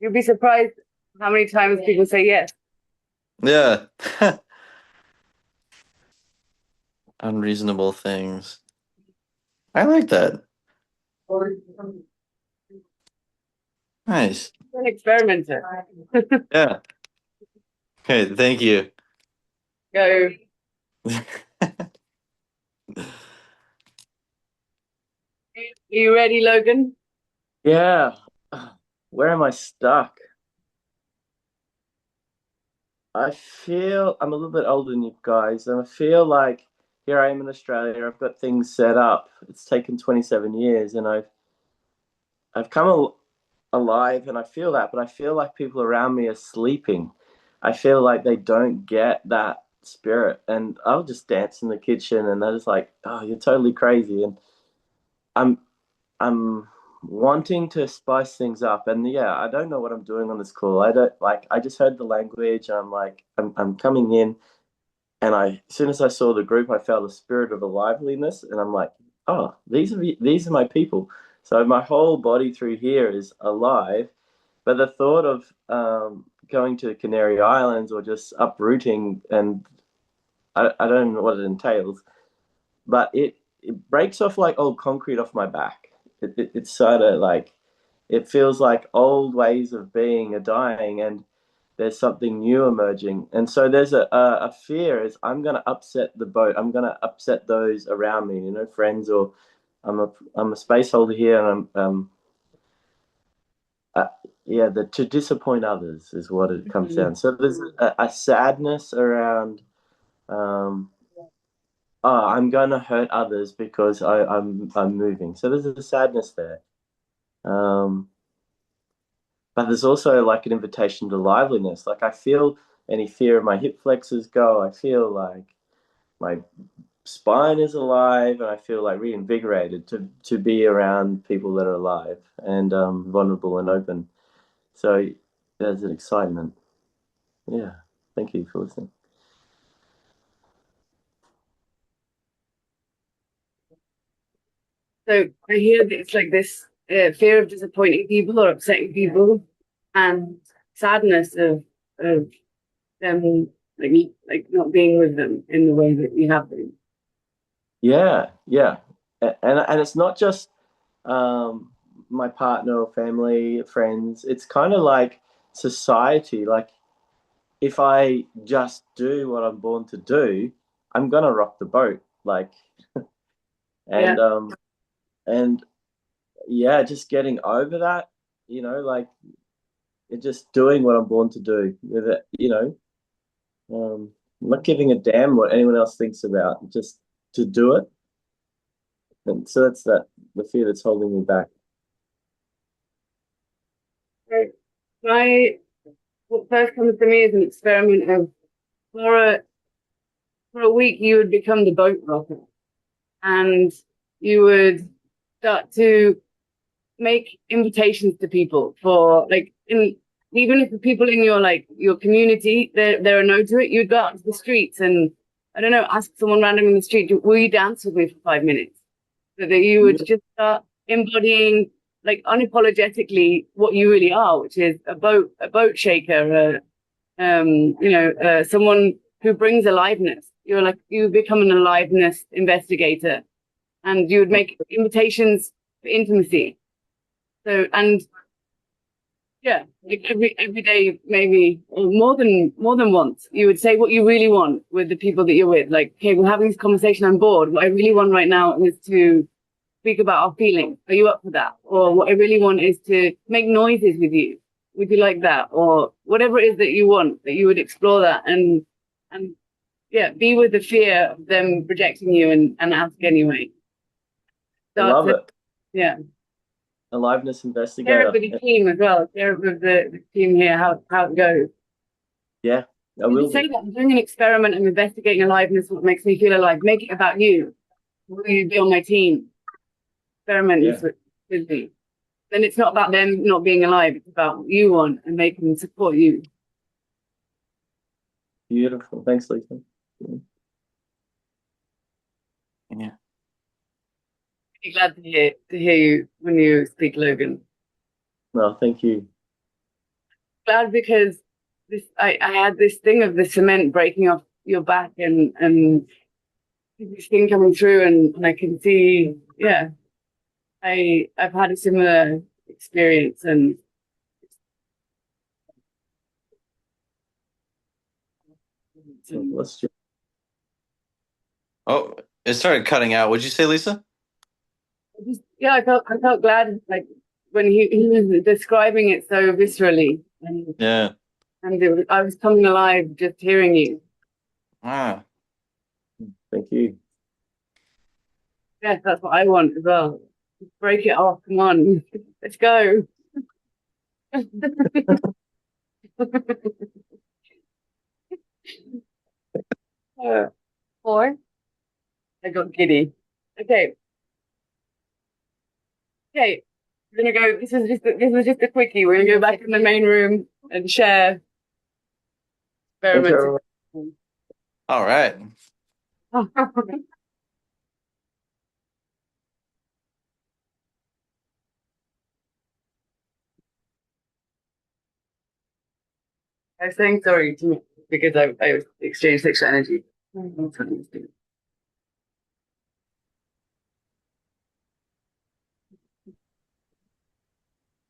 You'd be surprised how many times people say yes. Yeah. Unreasonable things. I like that. Nice. An experimenter. Yeah. Okay, thank you. Go. Are you ready, Logan? Yeah. Where am I stuck? I feel I'm a little bit older than you guys, and I feel like here I am in Australia. I've got things set up. It's taken 27 years, and I've come alive, and I feel that. But I feel like people around me are sleeping. I feel like they don't get that spirit, and I'll just dance in the kitchen, and they're just like, "Oh, you're totally crazy," and I'm I'm wanting to spice things up, and yeah, I don't know what I'm doing on this call. I don't like. I just heard the language. I'm like, I'm coming in, and as soon as I saw the group, I felt a spirit of a liveliness, and I'm like, oh, these are my people. So my whole body through here is alive, but the thought of going to the Canary Islands or just uprooting, and I don't know what it entails, but it breaks off like old concrete off my back. It's sort of like it feels like old ways of being are dying, and there's something new emerging. And so there's a fear is I'm going to upset the boat. I'm going to upset those around me, friends, or I'm a space holder here, and yeah, to disappoint others is what it comes down. So there's a sadness around. Oh, I'm going to hurt others because I'm moving. So there's a sadness there. But there's also like an invitation to liveliness. Like I feel any fear of my hip flexors go. I feel like my spine is alive, and I feel like reinvigorated to be around people that are alive and vulnerable and open. So there's an excitement. Yeah. Thank you for listening. So I hear that it's like this fear of disappointing people or upsetting people, and sadness of them like not being with them in the way that you have been. Yeah, yeah, and it's not just my partner or family, friends. It's kind of like society. Like if I just do what I'm born to do, I'm gonna rock the boat. Like, and Yeah. and yeah, just getting over that. Like just doing what I'm born to do with it. Not giving a damn what anyone else thinks about, just to do it. And so that's the fear that's holding me back. What first comes to me is an experiment of for a week you would become the boat rocker, and you would start to make invitations to people for like even if the people in your community there are no to it, you'd go out to the streets and I don't know, ask someone random in the street, will you dance with me for 5 minutes? that you would just start embodying, like, unapologetically what you really are, which is a boat shaker, someone who brings aliveness. You're like, you become an aliveness investigator, and you would make invitations for intimacy. So, and yeah, like every day, maybe, or more than once, you would say what you really want with the people that you're with. Like, okay, we're having this conversation, I'm bored. What I really want right now is to speak about our feelings. Are you up for that? Or what I really want is to make noises with you. Would you like that? Or whatever it is that you want, that you would explore that and yeah, be with the fear of them rejecting you and ask anyway. I love it. Yeah. Aliveness Share investigator. it with the team as well. Share it with the team here, how it goes. Yeah, I You will could say be. that I'm doing an experiment and investigating aliveness, what makes me feel alive. Make it about you. Will you be on my team? Experiment Yeah. with me. Then it's not about them not being alive. It's about what you want, and they can support you. Beautiful. Thanks, Lisa. Yeah. Be glad to hear you when you speak, Logan. No, thank you. Glad because I had this thing of the cement breaking off your back and this thing coming through, and I can see, yeah, I've had a similar experience, and Let's just. Oh, it started cutting out. What'd you say, Lisa? yeah, I felt glad, like, when he was describing it so viscerally, and Yeah. I was coming alive just hearing you. Ah. Thank you. Yes, that's what I want as well. Break it off. Come on, let's go. Four. I got giddy. Okay. Okay. We're gonna go. This was just a quickie. We're gonna go back in the main room and share Thank experiments. you. All right. I was saying sorry to me because I exchanged sexual energy.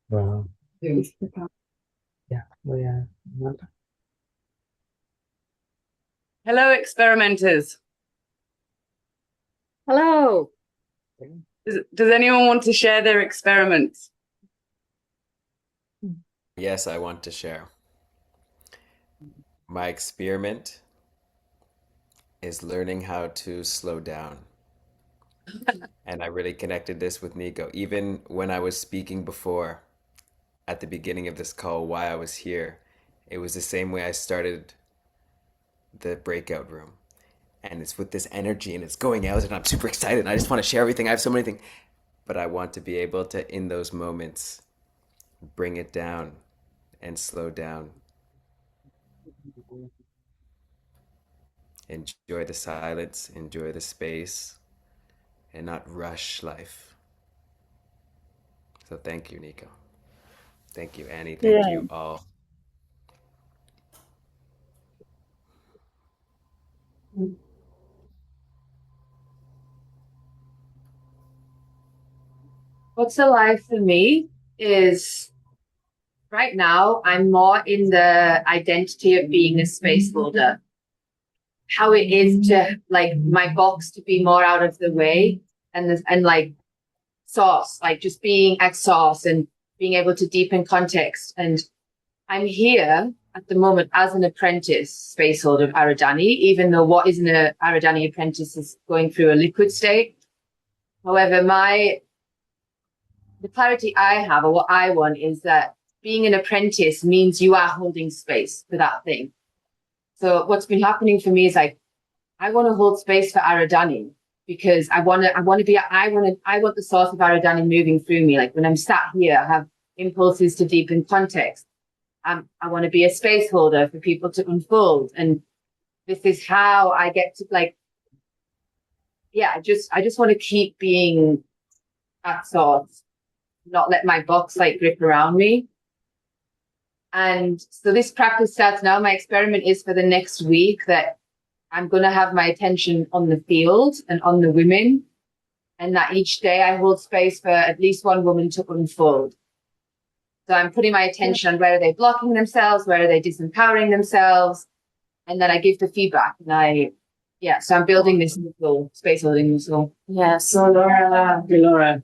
Wow. Yeah. Hello, experimenters. Hello. Does anyone want to share their experiments? Yes, I want to share. My experiment is learning how to slow down. And I really connected this with Nico. Even when I was speaking before, at the beginning of this call, why I was here, it was the same way I started the breakout room. And it's with this energy and it's going out and I'm super excited and I just want to share everything. I have so many things. But I want to be able to, in those moments, bring it down and slow down. Enjoy the silence, enjoy the space, and not rush life. So thank you, Nico. Thank you, Annie. Thank Yeah. you all. What's alive for me is right now I'm more in the identity of being a space holder. How it is to like my box to be more out of the way and like source, like just being at source and being able to deepen context. And I'm here at the moment as an apprentice space holder of Aridani, even though what is an Aridani apprentice is going through a liquid state. However, the clarity I have or what I want is that being an apprentice means you are holding space for that thing. So what's been happening for me is like, I want to hold space for Aridani because I want the source of Aridani moving through me. Like when I'm sat here, I have impulses to deepen context. I want to be a space holder for people to unfold. And this is how I get to like yeah, I just want to keep being that source, not let my box like grip around me. And so this practice starts now. My experiment is for the next week that I'm going to have my attention on the field and on the women, and that each day I hold space for at least one woman to unfold. So I'm putting my attention on where are they blocking themselves, where are they disempowering themselves, and then I give the feedback. So I'm building this muscle, space holding muscle. Yeah, so Laura.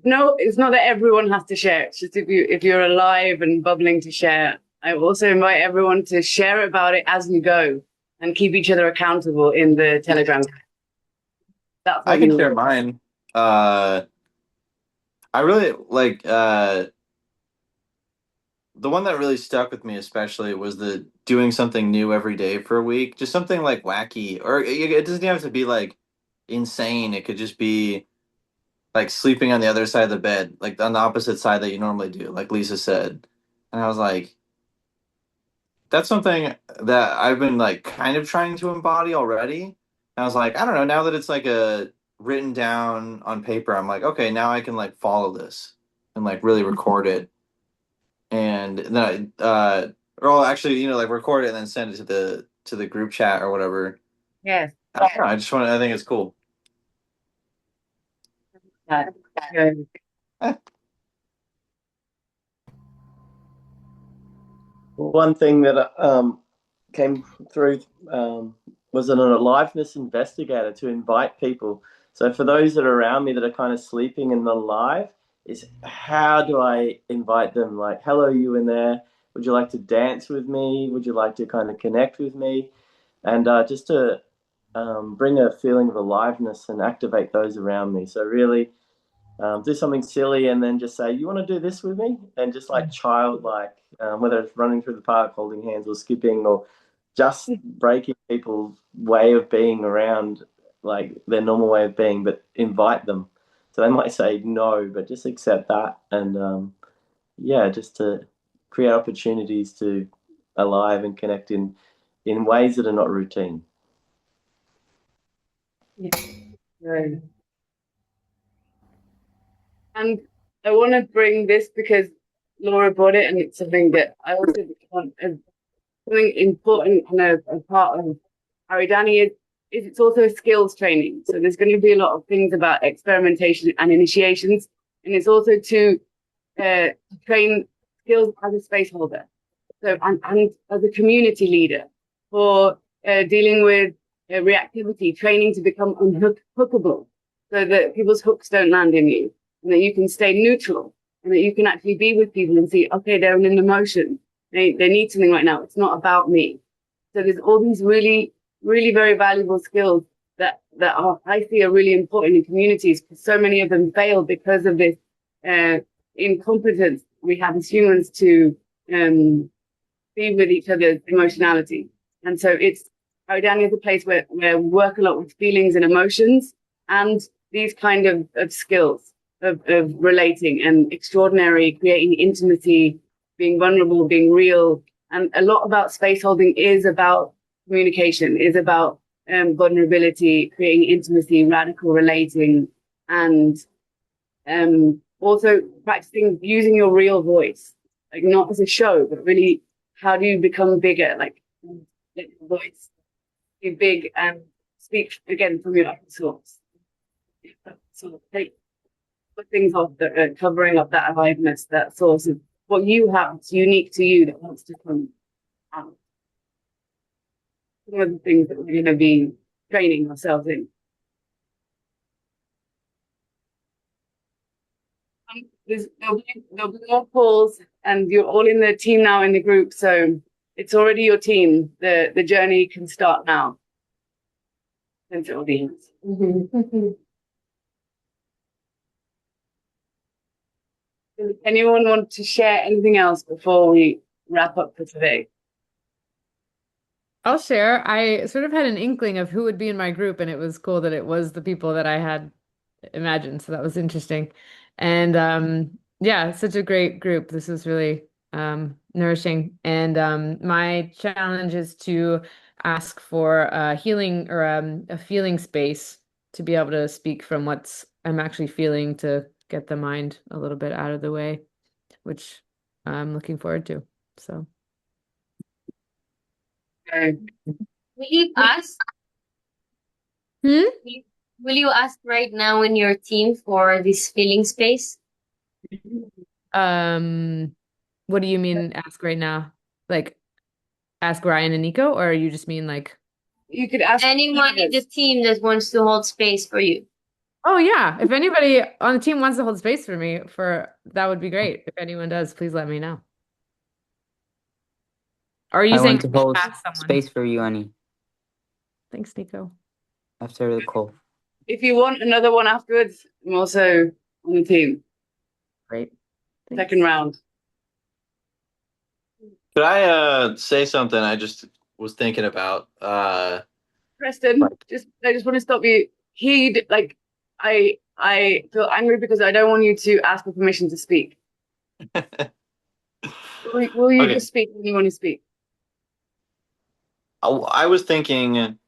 No, it's not that everyone has to share. It's just if you're alive and bubbling to share. I also invite everyone to share about it as you go and keep each other accountable in the Telegram. That's what I can you share mine. I really like the one that really stuck with me especially was the doing something new every day for a week. Just something like wacky, or it doesn't have to be like insane. It could just be like sleeping on the other side of the bed, like on the opposite side that you normally do, like Lisa said. And I was like, that's something that I've been like kind of trying to embody already. And I was like, I don't know, now that it's like a written down on paper, I'm like, okay, now I can like follow this and like really record it. And then or actually, like record it and then send it to the group chat or whatever. Yes. I don't know, I think it's cool. One thing that came through was an aliveness investigator to invite people. So for those that are around me that are kind of sleeping and not alive, is how do I invite them? Like, hello, you in there? Would you like to dance with me? Would you like to kind of connect with me? And just to bring a feeling of aliveness and activate those around me. So really do something silly and then just say, you want to do this with me? And just like childlike, whether it's running through the park, holding hands or skipping or just breaking people's way of being around like their normal way of being, but invite them. So they might say no, but just accept that. And just to create opportunities to alive and connect in ways that are not routine. Yeah. Right. And I want to bring this because Laura brought it, and it's something that I also want as something important and a part of Aridani is it's also skills training. So there's going to be a lot of things about experimentation and initiations, and it's also to train skills as a space holder. So and as a community leader for dealing with reactivity, training to become unhookable, so that people's hooks don't land in you, and that you can stay neutral, and that you can actually be with people and see, okay, they're in an emotion, they need something right now. It's not about me. So there's all these really, really very valuable skills that are, I see, are really important in communities, because so many of them fail because of this incompetence we have as humans to be with each other's emotionality. And so Aridani is a place where we work a lot with feelings and emotions and these kind of skills of relating and extraordinary, creating intimacy, being vulnerable, being real. And a lot about space holding is about communication, is about vulnerability, creating intimacy, radical relating, and also practicing using your real voice, like not as a show, but really, how do you become bigger? Like, let your voice be big and speak again from your own source. So take put things off that are covering up that aliveness, that source of what you have that's unique to you that wants to come out. Some of the things that we're going to be training ourselves in. There'll be more calls, and you're all in the team now in the group, so it's already your team. The journey can start now. Thanks, audience. Does anyone want to share anything else before we wrap up for today? I'll share. I sort of had an inkling of who would be in my group, and it was cool that it was the people that I had imagined. So that was interesting. And yeah, such a great group. This was really nourishing. And my challenge is to ask for a healing or a feeling space to be able to speak from what I'm actually feeling to get the mind a little bit out of the way, which I'm looking forward to. So. Will you ask? Hmm? Will you ask right now in your team for this feeling space? What do you mean ask right now? Like ask Ryan and Nico, or you just mean like You could ask anyone in the team that wants to hold space for you. Oh yeah, if anybody on the team wants to hold space for me, that would be great. If anyone does, please let me know. Or are you I saying want to hold ask someone? space for you, Annie, Thanks, Nico. after the call. If you want another one afterwards, I'm also on the team. Great. Thanks. Second round. Could I say something I just was thinking about? Preston, I just want to stop you. I feel angry because I don't want you to ask for permission to speak. Will you Okay. just speak when you want to speak? I was thinking,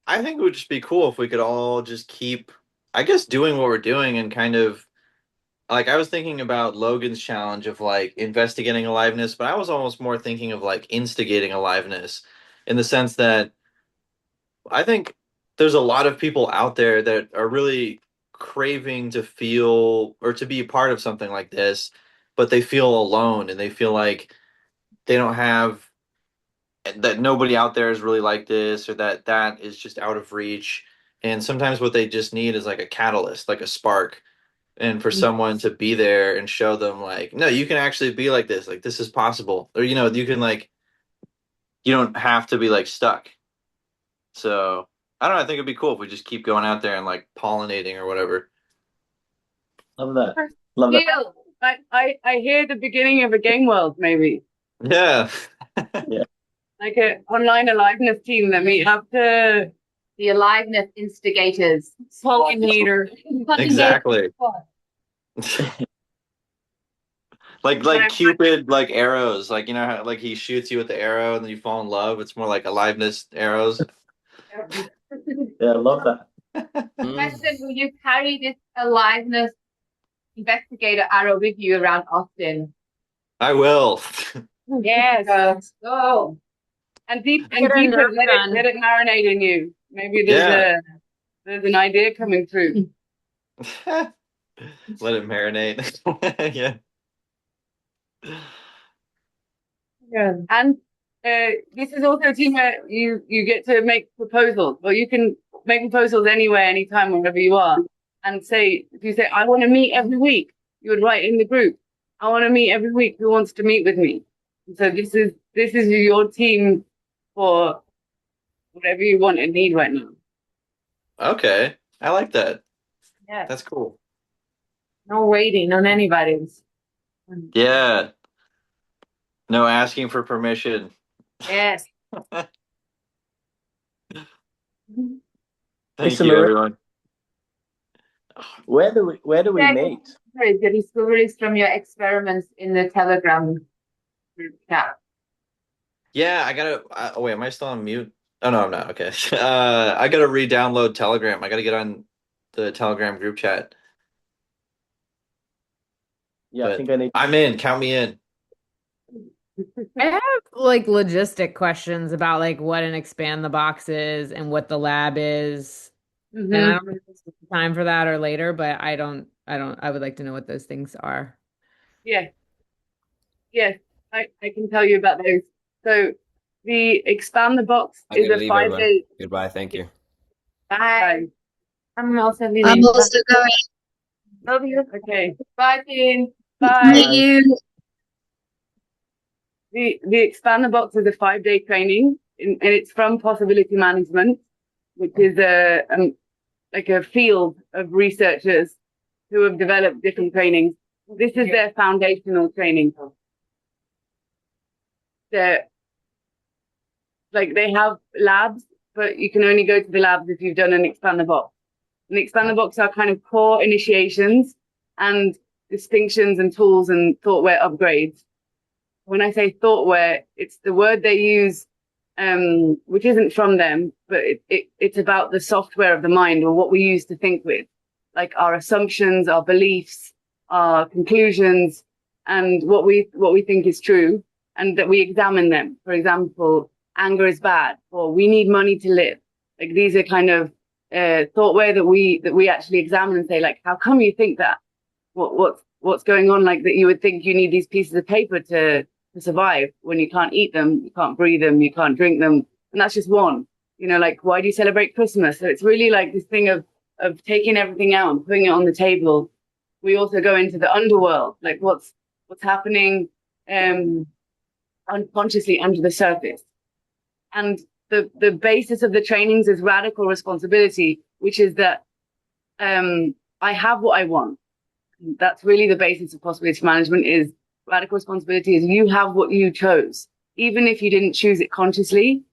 I think it would just be cool if we could all just keep, I guess, doing what we're doing and kind of like I was thinking about Logan's challenge of like investigating aliveness, but I was almost more thinking of like instigating aliveness in the sense that I think there's a lot of people out there that are really craving to feel or to be a part of something like this, but they feel alone and they feel like they don't have that nobody out there is really like this or that is just out of reach. And sometimes what they just need is like a catalyst, like a spark, and for someone to be there and show them like, no, you can actually be like this is possible, or you can like, you don't have to be like stuck. So I don't know, I think it'd be cool if we just keep going out there and like pollinating or whatever. Love that. Love that. Yeah, I hear the beginning of a game world, maybe. Yeah. Yeah. Like an online aliveness team that meet up to The aliveness instigators. Pollinator. Exactly. like Cupid, like arrows, like how like he shoots you with the arrow and then you fall in love. It's more like aliveness arrows. Yeah, I love that. Preston, will you carry this aliveness investigator arrow with you around Austin? I will. Yes. Go. And deepen, let it marinate in you. Maybe there's an idea coming through. Let it marinate. Yeah. Yeah. And this is also a team where you get to make proposals. Well, you can make proposals anywhere, anytime, wherever you are. And if you say, I want to meet every week, you would write in the group, I want to meet every week. Who wants to meet with me? So this is your team for whatever you want and need right now. Okay. I like that. Yeah. That's cool. No waiting on anybody's. Yeah. No asking for permission. Yes. Thank you, everyone. Where do we meet? The discoveries from your experiments in the Telegram group chat. Yeah, I gotta. Oh wait, am I still on mute? Oh no, I'm not. Okay. I gotta re-download Telegram. I gotta get on the Telegram group chat. Yeah, But I think I need. I'm in. Count me in. I have like logistic questions about like what an expand the box is and what the lab is. And I don't know if it's time for that or later, but I would like to know what those things are. Yeah. Yes, I can tell you about those. So the expand the box I'm is gonna a leave 5-day. everyone. Goodbye. Thank you. Bye. I'm also leaving. I'm also going. Love you. Okay. Bye, Dean. Bye. Thank you. The expand the box is a 5-day training, and it's from Possibility Management, which is like a field of researchers who have developed different trainings. This is their foundational training. They have labs, but you can only go to the labs if you've done an expand the box. And the expand the box are kind of core initiations, and distinctions and tools and thoughtware upgrades. When I say thoughtware, it's the word they use, which isn't from them, but it's about the software of the mind, or what we use to think with, like our assumptions, our beliefs, our conclusions, and what we think is true, and that we examine them. For example, anger is bad, or we need money to live. Like, these are kind of thoughtware that we actually examine and say, like, how come you think that? What's going on? Like, that you would think you need these pieces of paper to survive, when you can't eat them, you can't breathe them, you can't drink them, and that's just one. Like, why do you celebrate Christmas? So it's really like this thing of taking everything out and putting it on the table. We also go into the underworld, like what's happening unconsciously under the surface. And the basis of the trainings is radical responsibility, which is that I have what I want. That's really the basis of possibility management. Is radical responsibility is you have what you chose, even if you didn't choose it consciously.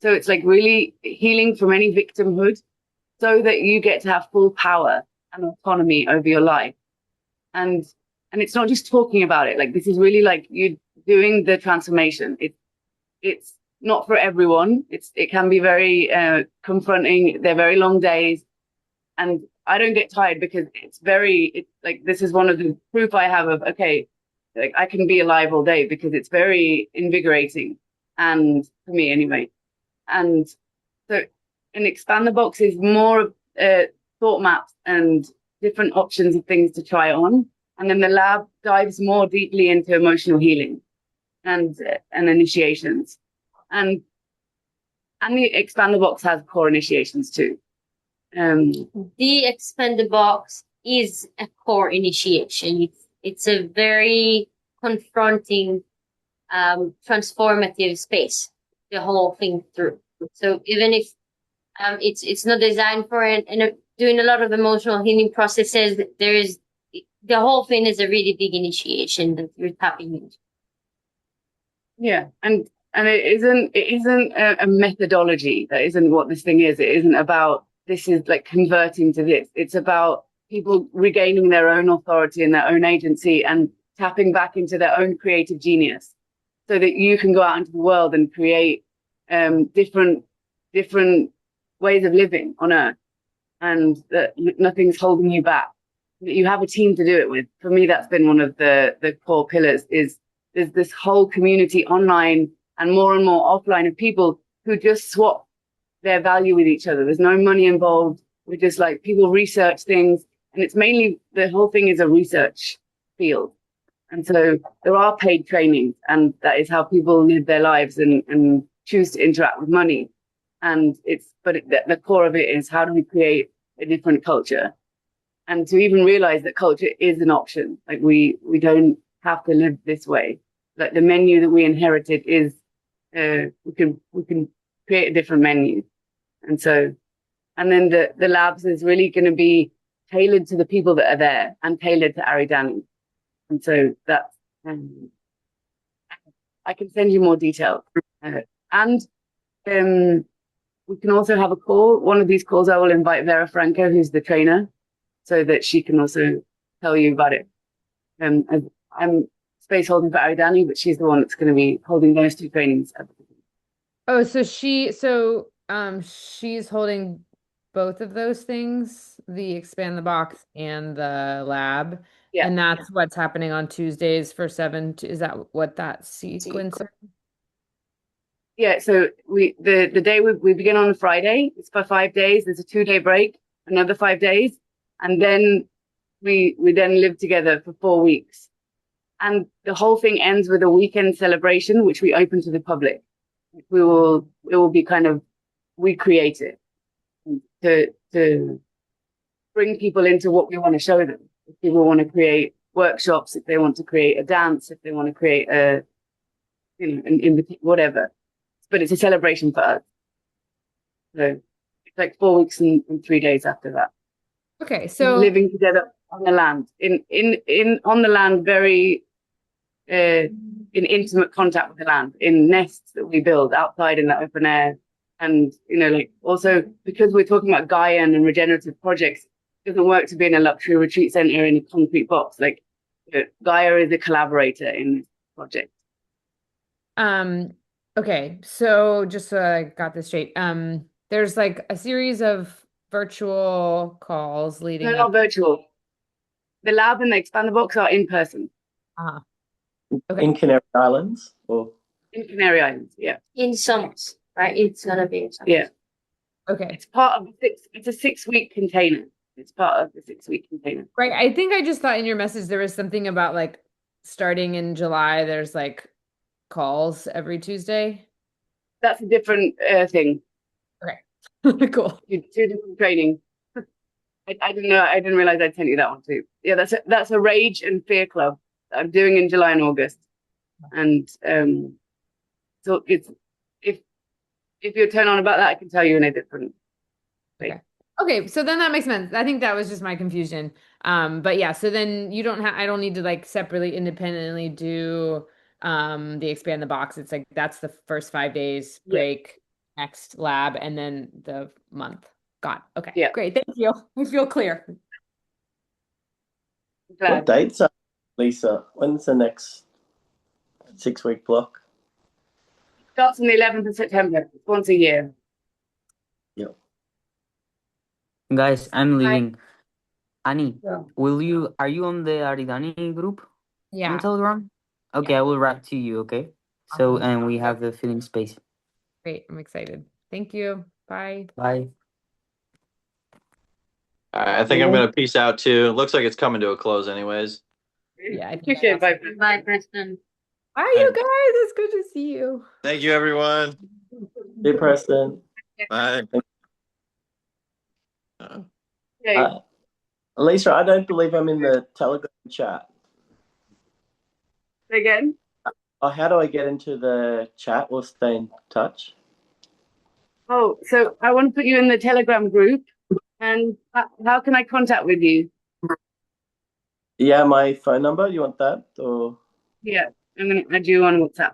So it's like really healing from any victimhood, so that you get to have full power and autonomy over your life. And it's not just talking about it. Like, this is really like you doing the transformation. It's not for everyone. It can be very confronting. They're very long days, and I don't get tired, because it's like, this is one of the proof I have of, okay, like, I can be alive all day, because it's very invigorating, and for me anyway. And so, and Expand the Box is more thought maps and different options of things to try on. And then the lab dives more deeply into emotional healing and initiations. And the Expand the Box has core initiations too. The Expand the Box is a core initiation. It's a very confronting, transformative space, the whole thing through. So even if it's not designed for doing a lot of emotional healing processes, the whole thing is a really big initiation that you're tapping into. Yeah, and it isn't a methodology. That isn't what this thing is. It isn't about, this is like converting to this. It's about people regaining their own authority and their own agency, and tapping back into their own creative genius, so that you can go out into the world and create different ways of living on Earth, and that nothing's holding you back. That you have a team to do it with. For me, that's been one of the core pillars. Is there's this whole community online and more offline of people who just swap their value with each other. There's no money involved. We're just like, people research things, and it's mainly, the whole thing is a research field. And so there are paid trainings, and that is how people live their lives and choose to interact with money. And the core of it is, how do we create a different culture? And to even realize that culture is an option. Like, we don't have to live this way. Like, the menu that we inherited is, we can create a different menu. And so, and then the labs is really going to be tailored to the people that are there, and tailored to Aridani. And so that's, I can send you more details. And we can also have a call. One of these calls, I will invite Vera Franco, who's the trainer, so that she can also tell you about it. I'm space holding for Aridani, but she's the one that's going to be holding those two trainings. Oh, so she's holding both of those things, the Expand the Box and the lab. Yeah. And that's what's happening on Tuesdays for 7. Is that what that sequence is? Yeah, so the day we begin on a Friday. It's for 5 days. There's a 2-day break, another 5 days, and then we then live together for 4 weeks. And the whole thing ends with a weekend celebration, which we open to the public. It will be kind of, we create it to bring people into what we want to show them. If people want to create workshops, if they want to create a dance, if they want to create whatever. But it's a celebration for us. So it's like 4 weeks and 3 days after that. Okay, so living together on the land, on the land, very in intimate contact with the land, in nests that we build outside in the open air. And like, also, because we're talking about Gaian and regenerative projects, it doesn't work to be in a luxury retreat center in a concrete box. Like, Gaia is a collaborator in this project. Okay, so just so I got this straight, there's like a series of virtual calls leading They're up. not virtual. The lab and the Expand the Box are in person. Okay. In Canary Islands, or in Canary Islands. Yeah, In Somos, right? It's gonna be in Somos. yeah. Okay. It's part of it's a 6-week container. It's part of the 6-week container. Right. I think I just thought in your message there was something about like starting in July, there's like calls every Tuesday. That's a different thing. Okay. Cool. Two different training. I didn't know. I didn't realize I'd sent you that one too. Yeah, that's a Rage and Fear Club that I'm doing in July and August. And so it's if you're turned on about that, I can tell you in a different way. Okay, so then that makes sense. I think that was just my confusion. But yeah, so then you don't have I don't need to like separately independently do the expand the box. It's like that's the first 5 days break, next lab, and then the month. Got it. Okay. Yeah. Great. Thank you. I feel clear. what dates are, Lisa? When's the next 6-week block? Starts on the 11th of September. Once a year. Yep. Guys, I'm leaving. Annie, Yeah. are you on the Aridani group Yeah. on Telegram? Okay, I will write to you, okay? So, and we have the filling space. Great. I'm excited. Thank you. Bye. Bye. I think I'm gonna peace out too. Looks like it's coming to a close, anyways. Yeah. Appreciate it. Bye, Preston. Bye, you guys. It's good to see you. Thank you, everyone. Hey, Preston. Bye. Lisa, I don't believe I'm in the Telegram chat. Again? Oh, how do I get into the chat or stay in touch? Oh, so I want to put you in the Telegram group. And how can I contact with you? Yeah, my phone number. You want that? Or Yeah, I'm going to add you on WhatsApp.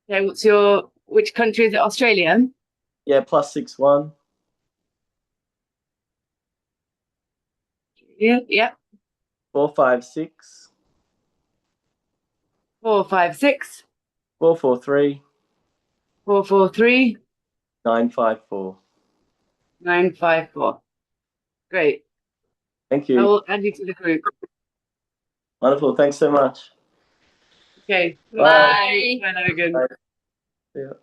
Okay, which country is it? Australia? yeah, +61. Yeah. 456 456 443 443 954. 954. Great. Thank I you. will add you to the group. Wonderful. Thanks so much. Okay. Bye. Bye, Logan. Bye. Yeah.